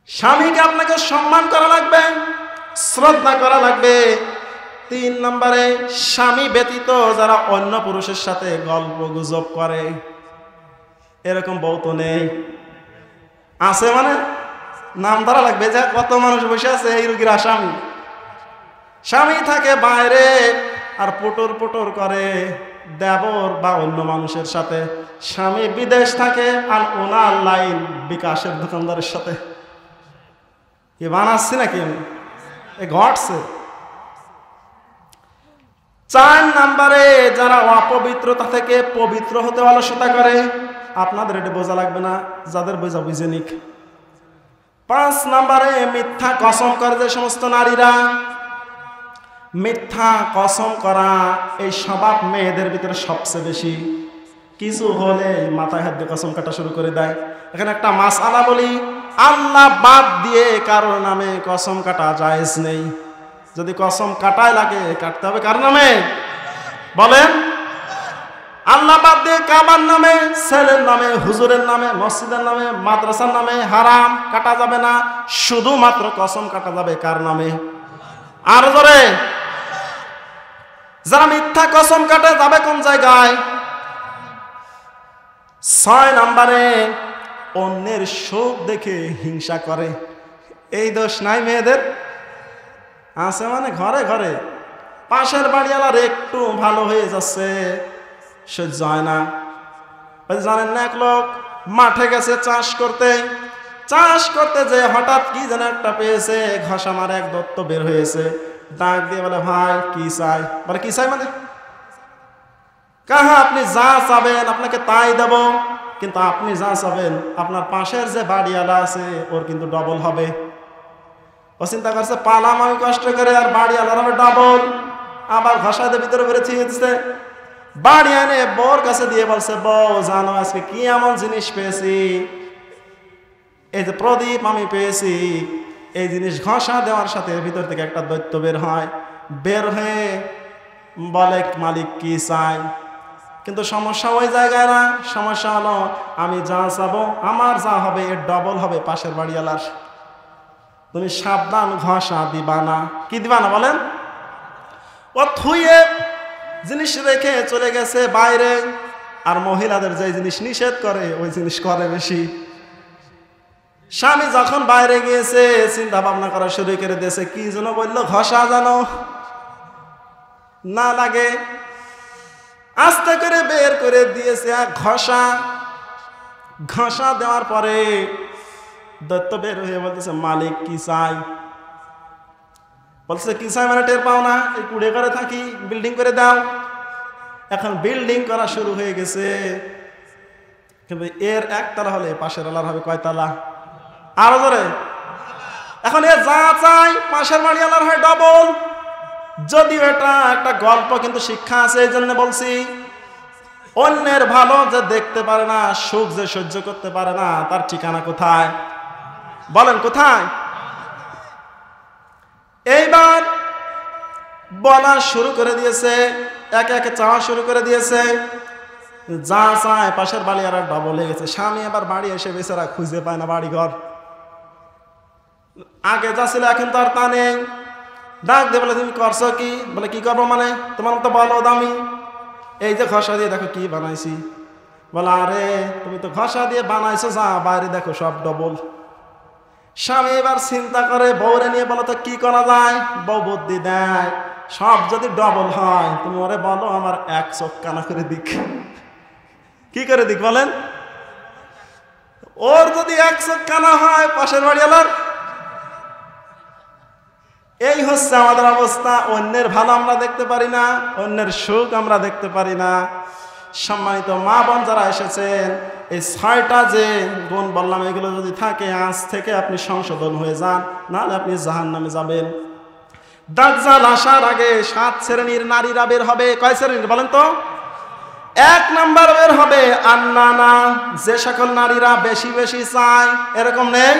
স্বামীকে আপনাকে সম্মান করা লাগবে, শ্রদ্ধা করা লাগবে। 3 নম্বরে, স্বামী ব্যতীত যারা অন্য পুরুষের সাথে গল্প গুজব করে, এরকম বউ তো নেই। আছে মানে নাম ধরা লাগবে, যে কত মানুষ বসে আছে এই রোগীর স্বামী। স্বামী থাকে বাইরে আর পুটুর পুটুর করে দেবর বা অন্য মানুষের সাথে। স্বামী বিদেশ থাকে আর ওনার লাইন বিকাশের দোকানদারের সাথে। কি বানাচ্ছি নাকি আমি? এ ঘটছে। 4 নম্বরে, যারা অপবিত্রতা থেকে পবিত্র হতে অলসতা করে। আপনাদের এটা বোঝা লাগবে না, যাদের বোঝা বুঝে নিক। 5 নম্বরে, মিথ্যা কসম করে যে সমস্ত নারীরা। মিথ্যা কসম করা এই স্বভাব মেয়েদের ভিতরে সবচেয়ে বেশি। কিছু হলে মাথায় হাত দিয়ে কসম কাটা শুরু করে দেয়। এখানে একটা মাসআলা বলি, আল্লাহ বাদ দিয়ে কারোর নামে কসম কাটা জায়েজ নেই। যদি কসম কাটাই লাগে, কাটতে হবে কার নামে বলেন? আল্লাহ বাদ দিয়ে কাবার নামে, ছেলের নামে, হুজুরের নামে, মসজিদের নামে, মাদ্রাসার নামে হারাম কাটা যাবে না। শুধুমাত্র কসম কাটা যাবে কার নামে? আর ধরে যারা মিথ্যা কসম কাটে যাবে কোন জায়গায়? 6 নম্বরে, অন্যের সুখ দেখে হিংসা করে। এই দোষ নাই মেয়েদের? আছে মানে ঘরে ঘরে। পাশের বাড়িওয়ালার একটু ভালো হয়ে যাচ্ছে, সহ্য হয় না। জানেন না, এক লোক মাঠে গেছে চাষ করতে যে হঠাৎ কি যেন একটা পেয়েছে, ঘষা মারে এক দত্ত বের হয়েছে। ডাক দিয়ে বলে, ভাই কি চাই? বলে কি চাই মানে? কাহা আপনি যা চাবেন আপনাকে তাই দেব, কিন্তু আপনি যা চাবেন আপনার পাশের যে বাড়িওয়ালা আছে ওর কিন্তু ডবল হবে। ও চিন্তা করছে, পালাম আমি কষ্ট করে, আর বাড়িওয়ালার হবে ডবল। আবার ঘষাতে ভিতরে বেড়েছে দিচ্ছে। বাড়ি আনে বউর কাছে দিয়ে বলছে, বউ জানো আজকে কি এমন জিনিস পেয়েছি? এই যে প্রদীপ আমি পেয়েছি, এই জিনিস ঘষা দেওয়ার সাথে ভিতর থেকে একটা দৈত্য বের হয়, বের হয়ে বলে, মালিক কি চাই? কিন্তু সমস্যা ওই জায়গায় না, সমস্যা হলো আমি যা চাবো আমার যা হবে এর ডবল হবে পাশের বাড়িওয়ালার। তুমি সাবধান, ঘষা দিবা না। কি দিবা না বলেন? ও থুয়ে জিনিস রেখে চলে গেছে বাইরে। আর মহিলাদের যে জিনিস নিষেধ করে ওই জিনিস করে বেশি। স্বামী যখন বাইরে গিয়েছে চিন্তা ভাবনা করা শুরু করে দিয়েছে, কি যেন বললো, ঘষা যেন না লাগে। আস্তে করে বের করে দিয়েছে ঘষা দেওয়ার পরে দত্ত বের হয়ে বলতেছে, মালিক কি চাই? বলছে, কি চাই মানে টের পাও না? এই কুড়ে করে থাকি, বিল্ডিং করে দাও। এখন বিল্ডিং করা শুরু হয়ে গেছে, কিন্তু এর একতলা হলে পাশের আলার হবে কয়তলা? আরো ধরে এখন এ যা চাই পাশের বাড়িওয়ালার হয় ডবল। যদিও এটা একটা গল্প, কিন্তু শিক্ষা আছে, এই জন্য বলছি। অন্যের ভালো যে দেখতে পারে না, সুখ যে সহ্য করতে পারে না, তার ঠিকানা কোথায়? বলেন কোথায়? এইবার বলা শুরু করে দিয়েছে, একে একে চাওয়া শুরু করে দিয়েছে। যা চায় পাশের বাড়ি আর ডবল হয়ে গেছে। স্বামী আবার বাড়ি এসে বেচারা খুঁজে পায় না বাড়ি ঘর। আগে যা ছিল এখন তো আর তা নেই। ডাক দিয়ে বলে, তুমি করছো কি? বলে, কি করবো মানে? তোমার তো বলো দামি, এই যে ঘষা দিয়ে দেখো কি বানাইছি। বলে, আরে তুমি তো ঘষা দিয়ে বানাইছো, যা বাইরে দেখো সব ডবল। স্বামী এবার চিন্তা করে, বউরে নিয়ে বলো তো কি করা যায়। বউ বুদ্ধি দেয়, সব যদি ডবল হয় তুমি ওরে বলো আমার এক চোখ কানা করে দিক। কি করে দিক বলেন? ওর যদি এক চোখ কানা হয় পাশের বাড়িওয়ালার। এই হচ্ছে আমাদের অবস্থা। অন্যের ভালো আমরা দেখতে পারি না, অন্যের সুখ আমরা দেখতে পারি না। সম্মানিত মা বোন যারা এসেছেন, এই 6টা যে গুণ বললাম, এগুলো যদি থাকে আজ থেকে আপনি সংশোধন হয়ে যান, নাহলে আপনি জাহান্নামে যাবেন। দাজ্জাল আসার আগে 7 শ্রেণীর নারীরা বের হবে। কয় শ্রেণীর বলেন তো? 1 নাম্বার বের হবে আন্নানা, যে সকল নারীরা বেশি বেশি চায়। এরকম নেই?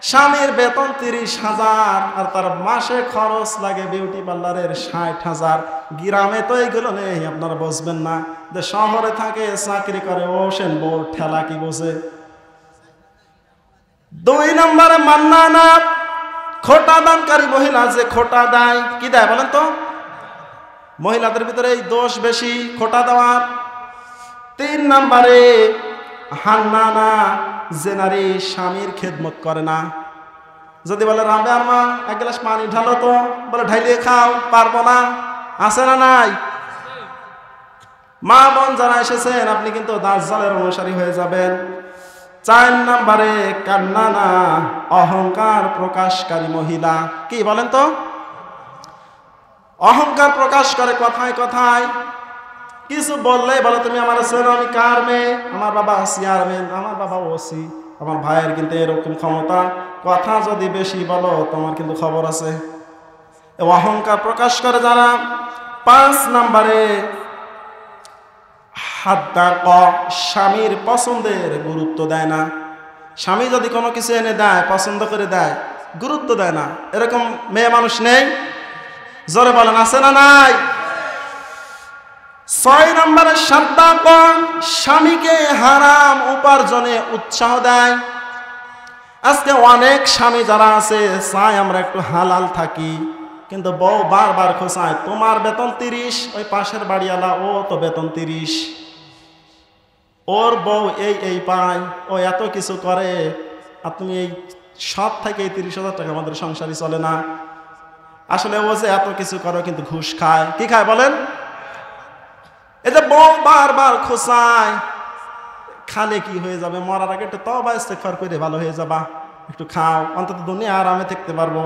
স্বামীর বেতন 30,000 আর তার মাসে খরচ লাগে বিউটি পার্লারের 60,000। গ্রামে তো এইগুলো নেই, আপনারা বুঝবেন না। যে শহরে থাকে, চাকরি করে, ওসেন বউ ঠেলা কি বোঝে। 2 নম্বরে মান্নানা, খোটা দানকারী মহিলা, যে খোটা দেয়। কি দেয় বলেন তো? মহিলাদের ভিতরে এই দোষ বেশি, খোটা দেওয়ার। 3 নম্বরে হান্নানা, যে নারী স্বামীর খেদমত করে না। যদি বলে, রাবে আর মা 1 গ্লাস পানি ঢালো তো, বলে ঢাইলিয়ে খাও, পারবো না। আছে না নাই? মা বোন যারা এসেছেন, আপনি কিন্তু দাজ্জালের অনুসারী হয়ে যাবেন। 4 নম্বরে কান্নানা, অহংকার প্রকাশকারী মহিলা। কি বলেন তো? অহংকার প্রকাশ করে কথায় কথায়। কিছু বললে বলে, তুমি আমার ছেলে, আমি কার মেয়ে? আমার বাবা চেয়ারম্যান, আমার বাবা ওসি, আমার ভাইয়ের কিন্তু এরকম ক্ষমতা। কথা যদি বেশি বলো, তোমার কিন্তু খবর আছে। অহংকার প্রকাশ করে যারা। 5 নম্বরে হাদ্দাক, স্বামীর পছন্দের গুরুত্ব দেয় না। স্বামী যদি কোনো কিছু এনে দেয়, পছন্দ করে দেয়, গুরুত্ব দেয় না। এরকম মেয়ে মানুষ নেই? জোরে বলেন, আছে না নাই? 6 নম্বরে সাদ্দাক, স্বামীকে হারাম উপার্জনে উৎসাহ দেয়। আজকে অনেক স্বামী যারা আছে চায় আমরা একটু হালাল থাকি, কিন্তু বউ বারবার খোঁচায়, তোমার বেতন 30, ওই পাশের বাড়িওয়ালা ও তো বেতন 30, ওর বউ এই পায়, ও এত কিছু করে, আর তুমি এই সব থেকে 30,000 টাকা আমাদের সংসারই চলে না। আসলে ও যে এত কিছু করো, কিন্তু ঘুষ খায়। কি খায় বলেন? এই যে বউ বারবার খোঁচায়, খালে কি হয়ে যাবে? মরার আগে একটু তওবা ইস্তেগফার করে ভালো হয়ে যাবা, একটু খাও, অন্তত দুনিয়া আরামে থাকতে পারবো।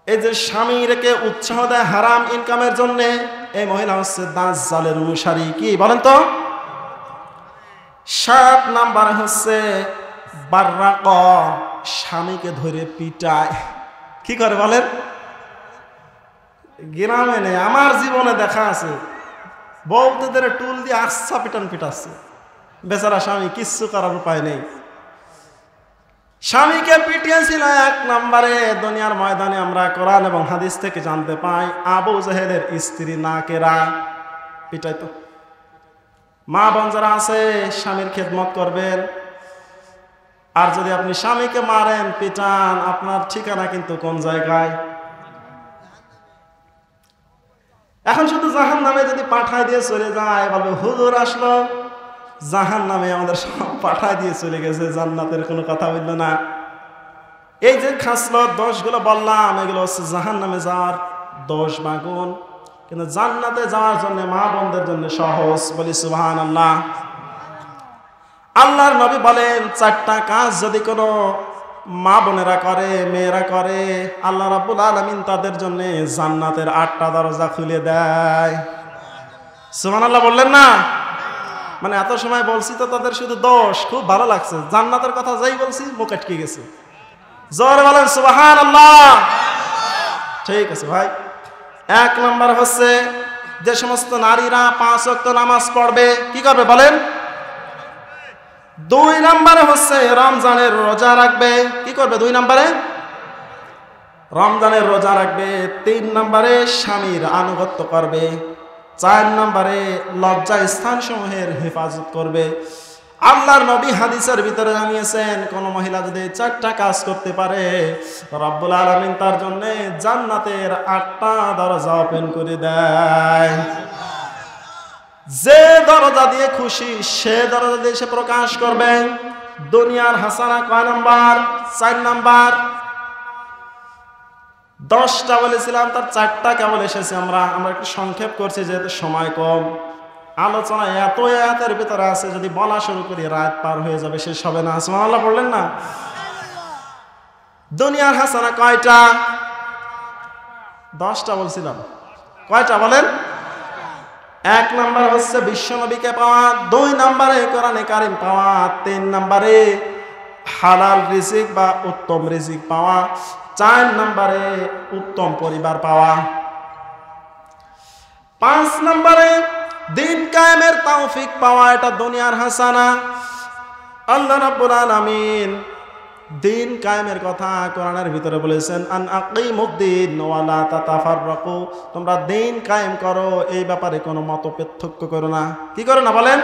এই যে স্বামী রেখে উৎসাহ দেয় হারাম ইনকামের জন্য, এই মহিলা হচ্ছে দাজ্জালের অনুসারী। কি বলেন তো? 7 নাম্বার হচ্ছে বাররাক, স্বামীকে ধরে পিটায়। কি করে বলেন? গ্রামে নেই, আমার জীবনে দেখা আছে, বউদের টুল দিয়ে আচ্ছা পিটান পিটাচ্ছে, বেচারা স্বামী কিচ্ছু করার উপায় নেই। স্বামীকে পিটিয়েছিল 1 নম্বরে। দুনিয়ার ময়দানে আমরা কোরআন এবং হাদিস থেকে জানতে পাই, আবু জেহেলের স্ত্রী নাকেরা পিটাইতো। মা বোন যারা আছে, স্বামীর খেদমত করবেন। আর যদি আপনি স্বামীকে মারেন, পিটান, আপনার ঠিকানা কিন্তু কোন জায়গায়? এখন শুধু জাহান্নামে যদি পাঠায় দিয়ে চলে যায়, বলবে হুজুর আসলো, জাহান্নামে আমাদের সব পাঠায় দিয়ে চলে গেছে, জান্নাতের কোনো কথা বললো না। এই যে খাসলত দোষগুলো বললাম, এগুলো হচ্ছে জাহান্নামে যাওয়ার দোষ বা গুণ, কিন্তু জান্নাতে যাওয়ার জন্য মা বোনদের জন্য সহজ। বলি সুবহানাল্লাহ। আল্লাহর নবী বলেন, 4টা কাজ যদি কোনো মা বোনেরা করে, মেয়েরা করে, আল্লাহ রাব্বুল আলামিন তাদের জন্য জান্নাতের 8টা দরজা খুলে দেয়। সুবহানাল্লাহ বললেন না? মানে এত সময় বলছি তো তাদের শুধু দোষ, খুব ভালো লাগছে, জান্নাতের কথা যাই বলছি মুখ আটকে গেছে। জোরে বলেন সুবহানাল্লাহ। ঠিক আছে ভাই। 1 নাম্বার হচ্ছে যে সমস্ত নারীরা 5 ওয়াক্ত নামাজ পড়বে, কি করবে বলেন? 2 নাম্বারে হচ্ছে রমজানের রোজা রাখবে, কি করবে 2 নাম্বারে? রমজানের রোজা রাখবে। 3 নাম্বারে স্বামীর আনুগত্য করবে। 4 নাম্বারে লজ্জা স্থান সমূহের হেফাজত করবে। আল্লাহর নবী হাদিসের ভিতরে জানিয়েছেন, কোন মহিলা যদি 4টা কাজ করতে পারে, রব্বুল আলামিন তার জন্য জান্নাতের 8টা দরজা ওপেন করে দেয়। যে দরজা দিয়ে খুশি সে দরজা দিয়ে সে প্রকাশ করবে। দুনিয়ার হাসানা কয় নাম্বার? 4 নাম্বার। 10টা বলেছিলাম, তার 4টা কেবল এসেছে। আমরা একটু সংক্ষেপ করছি যেহেতু সময় কম। আলোচনা এত আয়াতের ভিতরে আছে, যদি বলা শুরু করি রাত পার হয়ে যাবে, শেষ হবে না। সুবহানাল্লাহ পড়লেন না? দুনিয়ার হাসানা কয়টা? 10টা বলছিলাম। কয়টা বলেন? 1 নাম্বার হচ্ছে বিশ্বনবীকে পাওয়া, 2 নাম্বারে কোরআনে কারিম পাওয়া, 3 নাম্বারে হালাল রিজিক বা উত্তম রিজিক পাওয়া, 4 নাম্বারে উত্তম পরিবার পাওয়া, 5 নাম্বারে দিন কায়েমের তৌফিক পাওয়া। এটা দুনিয়ার হাসানা। আল্লাহ রাব্বুল আলামিন দিন কায়েমের কথা কোরআনের ভিতরে বলেছেন, আন আকিমুদ্দিন ওয়া লা তাতাফাররাকু, তোমরা দিন কায়েম করো, এই ব্যাপারে কোনো মতপার্থক্য করো না। কি করো না বলেন?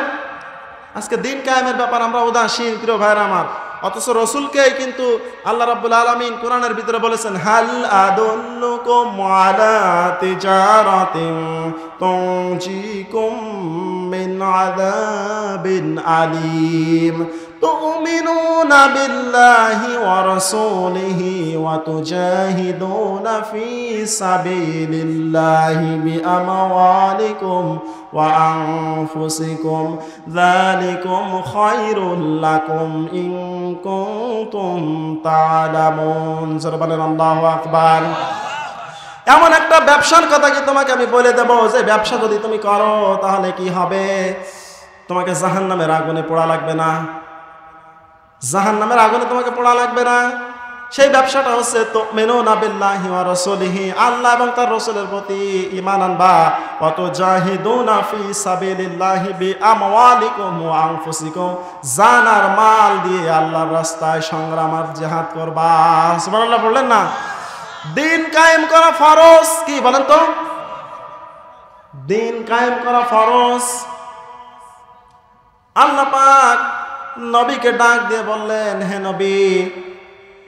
আজকে দিন কায়েমের ব্যাপার আমরা উদাসীন, প্রিয় ভাইরা আমার। অথচ রাসূলকে কিন্তু আল্লাহ রাব্বুল আলামিন কোরআনের ভিতরে বলেছেন, হাল আদুল্লুকুম আলা তিজারাতিন তুনজিকুম মিন আযাবিন আলীম তুমিনুনা বিল্লাহি ওয়া রাসূলিহি ওয়া তুজাহিদুনা ফি সাবিলিল্লাহি বিআমওয়ালিকুম ওয়া আনফুসিকুম যালিকুম খায়রুল লাকুম ইন কুনতুম তা'লামুন। জোরে বলেন আল্লাহু আকবার। এমন একটা ব্যবসার কথা কি তোমাকে আমি বলে দেব, যে ব্যবসা যদি তুমি করো তাহলে কি হবে? তোমাকে জাহান্নামের আগুনে পোড়া লাগবে না। জাহান্নামের আগুনে তোমাকে পোড়া লাগবে না। সেই ব্যবসাটা হচ্ছে তুমিনুনা বিল্লাহি ওয়া রাসূলিহি, আল্লাহ এবং তার রাসূলের প্রতি ঈমান আনবা। ওয়া তুজাহিদুনা ফি সাবিলিল্লাহি বিআমওয়ালিকুম ওয়া আনফুসিকুম, জান আর মাল দিয়ে আল্লাহর রাস্তায় সংগ্রাম আর জিহাদ করবা। সুবহানাল্লাহ বললেন না? দিন কায়েম করা ফরজ। কি বলেন তো? দিন কায়েম করা ফরজ। আল্লাহ পাক নবীকে ডাক দিয়ে বললেন, হে নবী,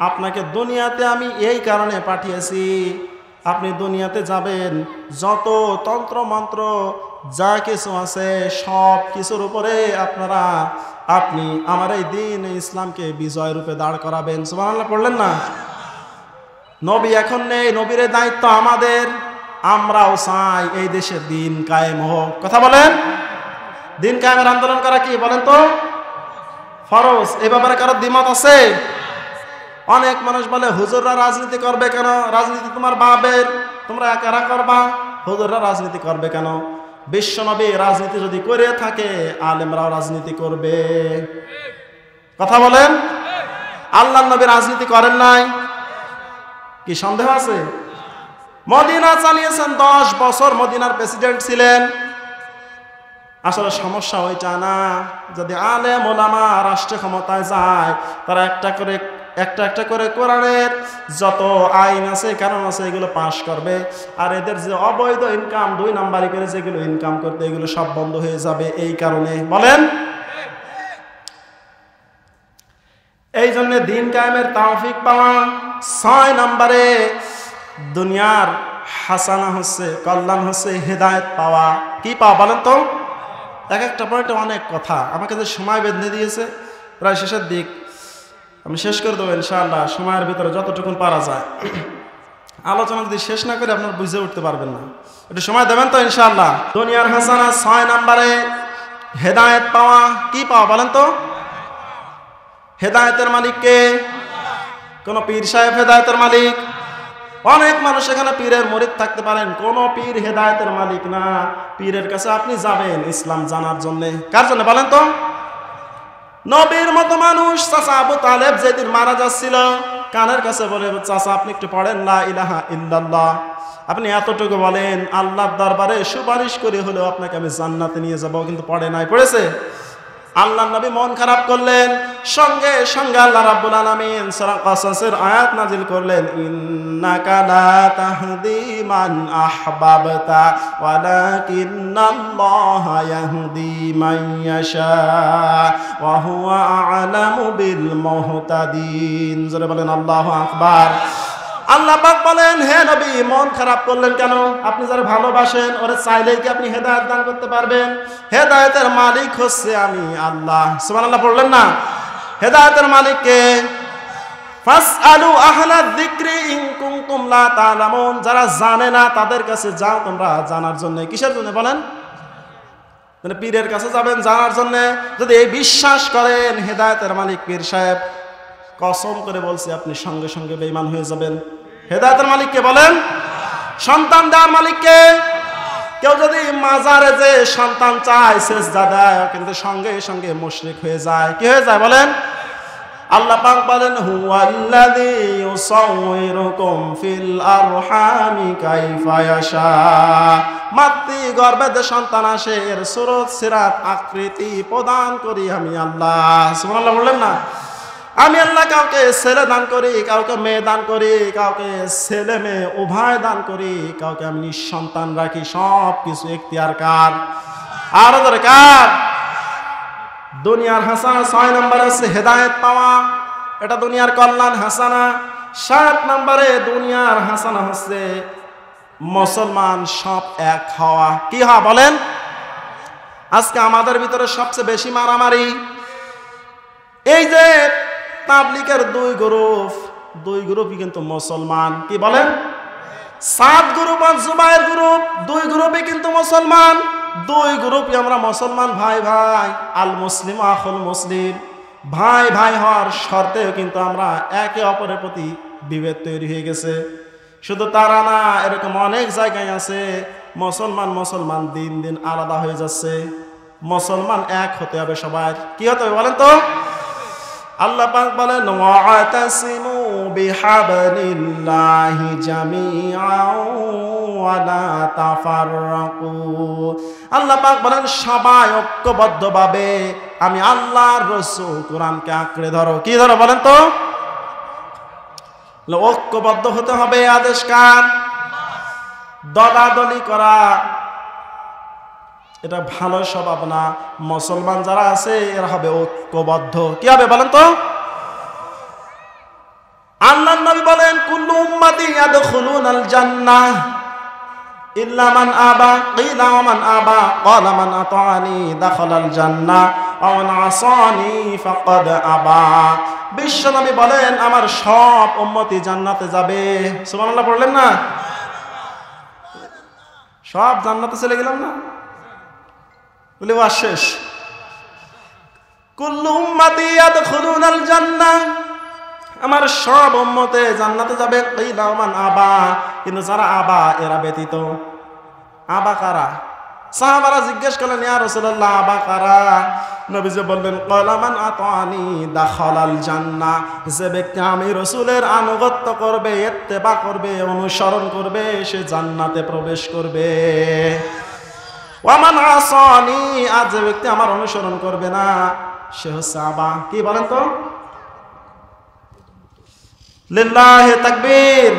আপনাকে দুনিয়াতে আমি এই কারণে পাঠিয়েছি, আপনি দুনিয়াতে যাবেন, যত তন্ত্র মন্ত্র যা কিছু আছে সব কিছুর উপরে আপনি আমার এই দিন ইসলামকে বিজয় রূপে দাঁড় করাবেন। সুবহানাল্লাহ পড়লেন না? নবী এখন নেই, নবীর দায়িত্ব আমাদের। আমরাও চাই এই দেশে দিন কায়েম হোক। কথা বলেন? দিন কায়েমের আন্দোলন করা কি বলেন তো? ফরজ। এই ব্যাপারে কারো দ্বিমত আছে? অনেক মানুষ বলে হুজুররা রাজনীতি করবে কেন? রাজনীতি তোমার বাপের, তোমরা একারা করবা। হুজুররা রাজনীতি করবে কেন? বিশ্বনবী রাজনীতি যদি করে থাকে, আলেমরাও রাজনীতি করবে। কথা বলেন? আল্লাহর নবী রাজনীতি করেন নাই, কি সন্দেহ আছে? মদিনা চালিয়েছেন 10 বছর, মদিনার প্রেসিডেন্ট ছিলেন। আসলে সমস্যা ওইটা না, যদি আলেম ওলামা রাষ্ট্র ক্ষমতায় যায়, তারা একটা করে কোরআনের যত আইন আছে, কারণ আছে, এগুলো পাশ করবে। আর এদের যে অবৈধ ইনকাম 2 নাম্বারি করে যেগুলো ইনকাম করতে, এগুলো সব বন্ধ হয়ে যাবে। এই কারণে বলেন, এই জন্য দিন কায়েমের তৌফিক পাওয়া। 6 নাম্বারে দুনিয়ার হাসানা হচ্ছে, কল্যাণ হচ্ছে হেদায়েত পাওয়া। কি পাওয়া বলেন তো? এক একটা পয়েন্টে অনেক কথা, আমাকে যে সময় বেঁধে দিয়েছে প্রায় শেষের দিক, আমি শেষ করে দেবো ইনশাআল্লাহ, সময়ের ভিতরে যতটুকুন পারা যায়। আলোচনা যদি শেষ না করে আপনারা বুঝে উঠতে পারবেন না, একটু সময় দেবেন তো ইনশাআল্লাহ। দুনিয়ার হাসানা 6 নাম্বারে হেদায়েত পাওয়া। কি পাওয়া বলেন তো? হেদায়েতের মালিক কে? কোন পীর সাহেব হেদায়েতের মালিক? অনেক মানুষ এখানে পীরের মুরিদ থাকতে পারেন, কোন পীর হেদায়েতের মালিক না। পীরের কাছে আপনি যাবেন ইসলাম জানার জন্য। কার জন্য বলেন তো? নবীর মতো মানুষ চাচা আবু তালেব যেদিন মারা যাচ্ছিল, কানের কাছে বলে, চাচা আপনি একটু পড়েন লা ইলাহা ইল্লাল্লাহ, আপনি এতটুকু বলেন, আল্লাহর দরবারে সুপারিশ করে হলেও আপনাকে আমি জান্নাতে নিয়ে যাব। কিন্তু পড়ে নাই, পড়েছে? আল্লাহর নবী মন খারাপ করলেন, সঙ্গে সঙ্গে আল্লাহ রাব্বুল আলামিন সূরা কাসাসের আয়াত নাজিল করলেন, ইন্নাকা লা তাহদি মান আহবাবতা ওয়ালাকিন্নাল্লাহা ইয়াহদি মান ইয়াশা ওয়া হুয়া আ'লামু বিল মুহতাদিন। জোরে বলেন আল্লাহু আকবার। আল্লাহ পাক বলেন, হে নবী মন খারাপ করলেন কেন? আপনি যারা ভালোবাসেন ওরে চাইলেই কি আপনি হেদায়েত দান করতে পারবেন? হেদায়েতের মালিক হচ্ছে আমি আল্লাহ। সুবহানাল্লাহ পড়লেন না? হেদায়েতের মালিক কে? ফাসআলু আহলা যিকরি ইন কুনতুম লা তা'লামুন। যারা জানে না তাদের কাছে যাও তোমরা জানার জন্য। কিসের জন্য বলেন? মানে পীরের কাছে যাবেন জানার জন্য। যদি এই বিশ্বাস করেন হেদায়েতের মালিক পীর সাহেব, কসম করে বলছি আপনি সঙ্গে সঙ্গে বেঈমান হয়ে যাবেন। হেদায়েতের মালিককে বলেন, সন্তান দেওয়ার মালিককে। কেউ যদি মাজারে যে সন্তান চায় সেজদা দেয়, কিন্তু সঙ্গে সঙ্গে মুশরিক হয়ে যায়। কি হয়ে যায় বলেন? আল্লাহ পাক বলেন, হুয়াল্লাযী ইউসাউইরুকুম ফিল আরহামি কাইফা ইয়াশা। মাতৃ গর্ভে যে সন্তান আসে এর সুরত সিরাত আকৃতি প্রদান করি আমি আল্লাহ। সুবহানাল্লাহ বললেন না? আমি আল্লাহ কাউকে ছেলে দান করি, কাউকে মেয়ে দান করি, কাউকে ছেলে মেয়ে উভয় দান করি, কাউকে আমি নিঃসন্তান রাখি। সব কিছু এখতিয়ার কার? আরো দরকার। দুনিয়ার হাসানা 6 নম্বরে আছে হেদায়েত পাওয়া, এটা দুনিয়ার কল্যাণ হাসানা। 7 নম্বরে দুনিয়ার হাসানা হচ্ছে মুসলমান সব এক হওয়া। কি হওয়া বলেন? আজকে আমাদের ভিতরে সবচেয়ে বেশি মারামারি এই যে তাবলীগের দুই গ্রুপই কিন্তু মুসলমান। কি বলেন? 7 গ্রুপ আর জুবায়ের গ্রুপ, 2 গ্রুপই কিন্তু মুসলমান। 2 গ্রুপই আমরা মুসলমান ভাই ভাই। আল মুসলিম আখুল মুসলিম, ভাই ভাই হওয়ার শর্তেও কিন্তু আমরা একে অপরের প্রতি বিভেদ তৈরি হয়ে গেছে। শুধু তারা না, এরকম অনেক জায়গায় আছে মুসলমান দিন দিন আলাদা হয়ে যাচ্ছে। মুসলমান এক হতে হবে সবাই। কি হতে হবে বলেন তো? আল্লাহ পাক বলেন, ওয়াতাসিমু বিহাবলিল্লাহি জামিআন ওয়া লা তাফাররাকু। আল্লাহ পাক বলেন সবাই ঐক্যবদ্ধভাবে আমি আল্লাহর রাসূল কোরআনকে আঁকড়ে ধরো। কি ধরো বলেন তো? ঐক্যবদ্ধ হতে হবে। আদেশ কার? দলাদলি করা এটা ভালো স্বভাব না। মুসলমান যারা আছে এরা হবে ঐক্যবদ্ধ। কি হবে বলেন তো? আল্লাহর নবী বলেন, কুল্লু উম্মতি ইয়াদখুলুনাল জান্নাহ ইল্লা মান আবা। কিলা ওয়া মান আবা? ক্বালা মান আতাআনি দাখালাল জান্নাহ ওয়া মান আসানি ফাকাদ আবা। বিশ্বনবী বলেন আমার সব উম্মতি জান্নাতে যাবে। সুবহানাল্লাহ পড়লেন না? সব জান্নাতে চলে গেলাম না বলে শেষ। কুল্লু উম্মতি ইয়াদখুলুনাল জান্নাহ, আমার সব উম্মতে জান্নাতে যাবে। কিলা ওয়া মান আবা, কিন্তু যারা আবা এরা ব্যতীত। আবা কারা? সাহাবারা জিজ্ঞেস করলেন, ইয়া রাসূলুল্লাহ আবা কারা? নবীজি বললেন, ক্বালা মান আতাআনি দাখালাল জান্নাহ। যে ব্যক্তি আমি রাসূলের আনুগত্য করবে, ইত্তেবা করবে, অনুসরণ করবে, সে জান্নাতে প্রবেশ করবে। ওয়া মান আসানি, আর যে ব্যক্তি আমার অনুসরণ করবে না সে হচ্ছে আবা। কি বলেন তো? লিল্লাহি তাকবীর,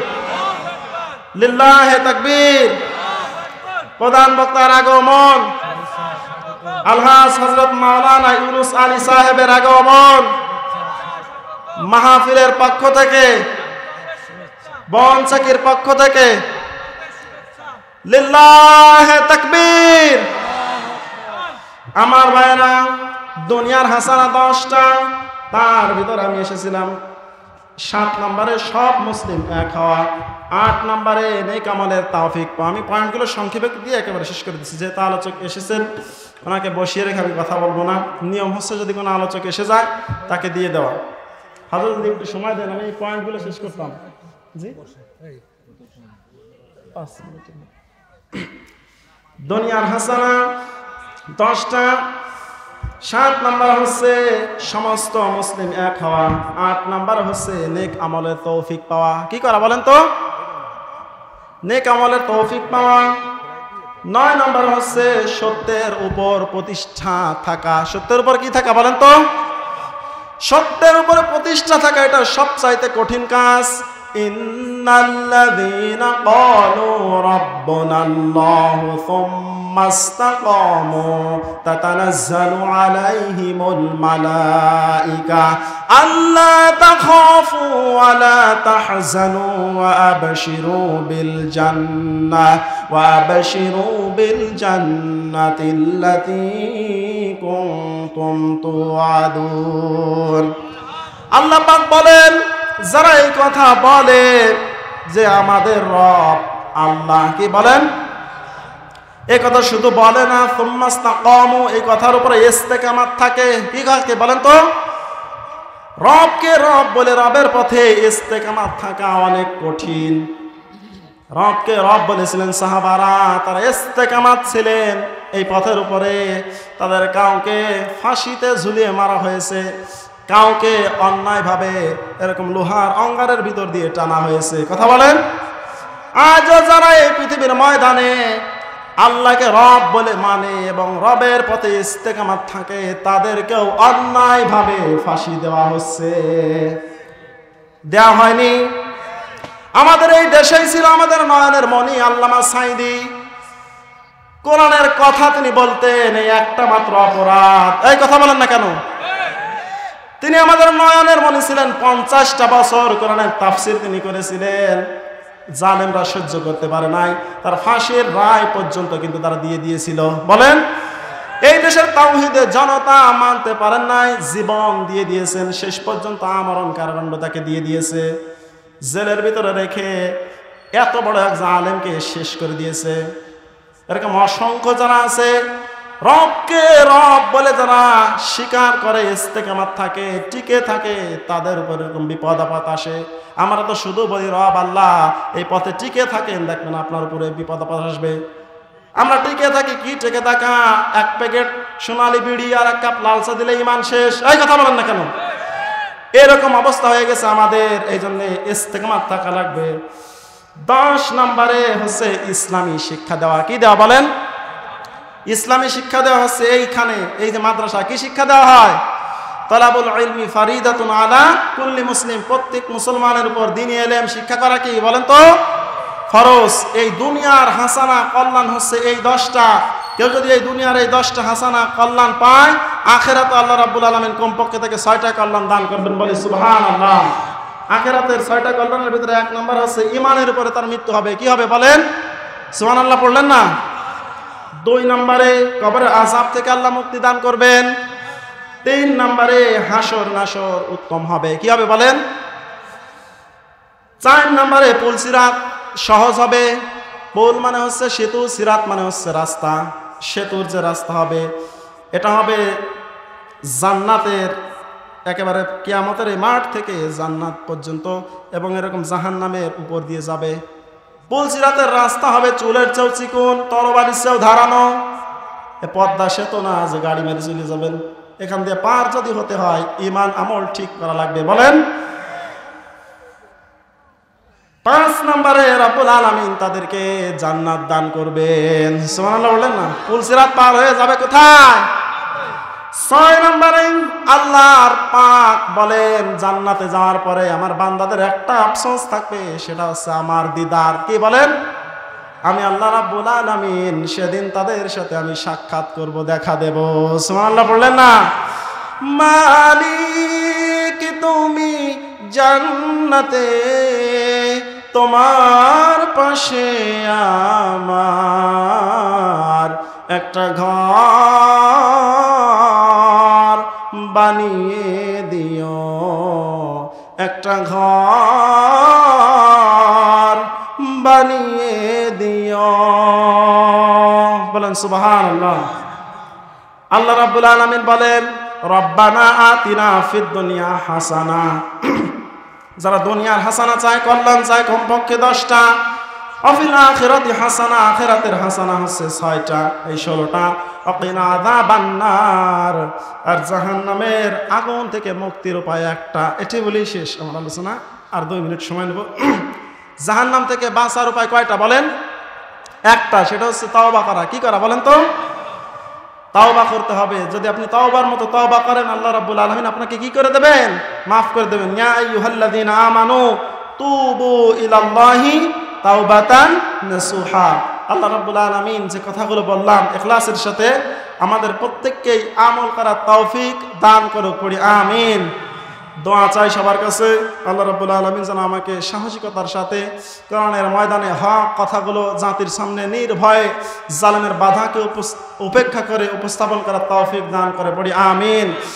লিল্লাহি তাকবীর। প্রধান বক্তার আগমন, আলহাজ হযরত মাওলানা ইউনুস আলী সাহেবের আগমন। মাহফিলের পক্ষ থেকে, বনচাকির পক্ষ থেকে লিল্লাহি তাকবীর। আমার ভাইরা, দুনিয়ার হাসানা 10টা, তার ভিতরে আমি এসেছিলাম 7 নম্বরে সব মুসলিম এক হওয়া, 8 নম্বরে নেক আমলের তৌফিক পাওয়া। আমি পয়েন্টগুলো সংক্ষেপে দিয়ে একেবারে শেষ করে দিচ্ছি। যেহেতু আলোচক এসেছেন ওনাকে বসিয়ে রেখে আমি কথা বলবো না। নিয়ম হচ্ছে যদি কোনো আলোচক এসে যায় তাকে দিয়ে দেওয়া। হাজর যদি একটু সময় দেন আমি এই পয়েন্টগুলো শেষ করতাম। জি, দুনিয়ার হাসানা 10টা, 7 নাম্বার হচ্ছে সমস্ত মুসলিম এক হওয়া। 8 নাম্বার হচ্ছে নেক আমলের তৌফিক পাওয়া। কি করা বলেন তো? নেক আমলের তৌফিক পাওয়া। 9 নাম্বার হচ্ছে সত্যের উপর প্রতিষ্ঠা থাকা। সত্যের উপর কি থাকা বলেন তো? সত্যের উপরে প্রতিষ্ঠা থাকা, এটা সবচাইতে কঠিন কাজ। ইন্নাল্লাযীনা ক্বালু রাব্বুনাল্লাহু সুম্মা ইসতাকামু তাতানাজ্জালু আলাইহিমুল মালায়েকা আল্লা তাখাফু ওয়া লা তাহজানু ওয়া আবশিরু বিল জান্নাতিল্লাতী কুনতুম তুআদুন। আল্লাহ পাক বলেন, যারা এই কথা বলে যে আমাদের রব আল্লাহ, কি বলেন? এই কথা শুধু বলে না, সুম্মা ইসতাকামু, এই কথার উপরে ইস্তেকামাত থাকে। কি কাকে বলেন তো? রবকে রব বলে রবের পথে ইস্তেকামাত থাকা অনেক কঠিন। রবকে রব বলেছিলেন সাহাবারা, তারা ইস্তেকামাত ছিলেন এই পথের উপরে। তাদের কাউকে ফাঁসিতে ঝুলিয়ে মারা হয়েছে, কাউকে অন্যায়ভাবে এরকম লোহার অঙ্গারের ভিতর দিয়ে টানা হয়েছে। কথা বলেন? আজও যারা এই পৃথিবীর ময়দানে আল্লাহকে রব বলে মানে এবং রবের পথে ইস্তেকামাত থাকে, তাদেরকেও অন্যায়ভাবে ফাঁসি দেওয়া হচ্ছে। দেওয়া হয়নি? আমাদের এই দেশেই ছিল আমাদের নয়নের মণি আল্লামা সাঈদী। কোরআনের কথা তিনি বলতেন, এই একটা মাত্র অপরাধ। এই কথা বলেন না কেন? তিনি আমাদের নয়নের মণি ছিলেন। 50টা বছর কোরআনের তাফসীর তিনি করেছিলেন। জালেমরা সহ্য করতে পারে নাই, তার ফাঁসির রায় পর্যন্ত কিন্তু তারা দিয়ে দিয়েছিল। বলেন, এই দেশের তাওহীদের জনতা মানতে পারেন নাই, জীবন দিয়ে দিয়েছেন। শেষ পর্যন্ত আমরণ কারাদণ্ড তাকে দিয়ে দিয়েছে। জেলের ভিতরে রেখে এত বড় এক জালেমকে শেষ করে দিয়েছে। এরকম অসংখ্য যারা আছে, রবকে রব বলে যারা স্বীকার করে ইস্তেকামাত থাকে, টিকে থাকে, তাদের উপর এরকম বিপদ আপদ আসে। আমরা তো শুধু বলি রব আল্লাহ, এই পথে টিকে থাকেন, দেখবেন আপনার উপরে বিপদ আপদ আসবে। আমরা টিকে থাকি, কি টিকে থাকা? 1 প্যাকেট সোনালী বিড়ি আর 1 কাপ লাল চা দিলে ঈমান শেষ। এই কথা বলেন না কেন? এরকম অবস্থা হয়ে গেছে আমাদের। এই জন্য ইস্তেকামাত থাকা লাগবে। 10 নম্বরে হচ্ছে ইসলামী শিক্ষা দেওয়া। কি দেওয়া বলেন? ইসলামী শিক্ষা দেওয়া হচ্ছে এইখানে, এই যে মাদ্রাসা। কি শিক্ষা দেওয়া হয়? তালাবুল ইলমি ফারিদাতুন আলা কুল্লি মুসলিম। প্রত্যেক মুসলমানের উপর দ্বীনি ইলম শিক্ষা করা কি বলেন তো? ফরজ। এই দুনিয়ার হাসানা কল্যাণ হচ্ছে এই 10টা। কেউ যদি এই দুনিয়ার এই 10টা হাসানা কল্যাণ পায়, আখিরাতে আল্লাহ রাব্বুল আলামিন কমপক্ষে থেকে 6টা কল্যাণ দান করবেন। বলি সুবহানাল্লাহ। আখিরাতের 6টা কল্যাণের ভিতরে 1 নম্বর হচ্ছে ঈমানের উপরে তার মৃত্যু হবে। কি হবে বলেন? সুবহানাল্লাহ পড়লেন না? 2 নম্বরে কবরের আযাব থেকে আল্লাহ মুক্তি দান করবেন। 3 নম্বরে হাসর নাসর উত্তম হবে। কি হবে বলেন? 4 নম্বরে পুল সিরাত সহজ হবে। পুল মানে হচ্ছে সেতু, সিরাত মানে হচ্ছে রাস্তা। সেতুর যে রাস্তা হবে, এটা হবে জান্নাতের, একেবারে কিয়ামতের এই মাঠ থেকে জান্নাত পর্যন্ত, এবং এরকম জাহান্নামের উপর দিয়ে যাবে। পুল সিরাতের রাস্তা হবে চুলের চেয়েও চিকুন, তরবারির চেয়েও ধারানো। এ পদ্মা সেতু না যে গাড়ি মেরে চলে যাবেন। এখান দিয়ে পার যদি হতে হয়, ঈমান আমল ঠিক করা লাগবে। বলেন। 5 নম্বরে রব্বুল আলামিন তাদেরকে জান্নাত দান করবেন। সুবহানাল্লাহ বলেন না? পুল সিরাত পার হয়ে যাবে কোথায়? 6 নম্বরে আল্লাহর পাক বলেন, জান্নাতে যাওয়ার পরে আমার বান্দাদের একটা আফসোস থাকবে, সেটা হচ্ছে আমার দিদার। কি বলেন? আমি আল্লাহ রাব্বুল আলামিন সেদিন তাদের সাথে আমি সাক্ষাৎ করব, দেখা দেব। সুবহানাল্লাহ বললেন না? মালিক তুমি জান্নাতে, তোমার পাশে আমার একটা ঘর বানিয়ে দিও, একটা ঘর বানিয়ে দিও। বলেন সুবহানাল্লাহ। আল্লাহ রাব্বুল আলামিন বলেন, রব্বানা আতিনা ফিদ দুনিয়া হাসানা। যারা দুনিয়ার হাসানা চায়, কল্যাণ চায়, কমপক্ষে 10টা, অফিল আখিরাতি হাসানা, আখিরাতের হাসানা হচ্ছে 6টা, এই 16টা। ওয়াকিনা আযাবান নার, আর জাহান্নামের আগুন থেকে মুক্তির উপায় একটা। এটি বলেই শেষ আমার আলোচনা। আর 2 মিনিট সময় নেব। জাহান্নাম থেকে বাঁচার উপায় কয়টা বলেন? একটা, সেটা হচ্ছে তাওবা করা। কি করা বলেন তো? তাওবা করতে হবে। যদি আপনি তাওবার মতো তাওবা করেন, আল্লাহ রাব্বুল আলামিন আপনাকে কি করে দেবেন? মাফ করে দেবেন। ইয়া আইয়ুহাল্লাযীনা আমানু তুবু ইলাল্লাহি তাওবাতান নাসুহা। আল্লাহ রাব্বুল আলামিন যে কথাগুলো বললাম ইখলাসের সাথে আমাদের প্রত্যেককেই আমল করার তৌফিক দান করুক, পড়ি আমিন। দোয়া চাই সবার কাছে, আল্লাহ রাব্বুল আলামিন যেন আমাকে সাহসিকতার সাথে কোরআনের ময়দানে হক কথাগুলো জাতির সামনে নির্ভয়ে জালেমের বাধাকে উপেক্ষা করে উপস্থাপন করার তৌফিক দান করে, পড়ি আমিন।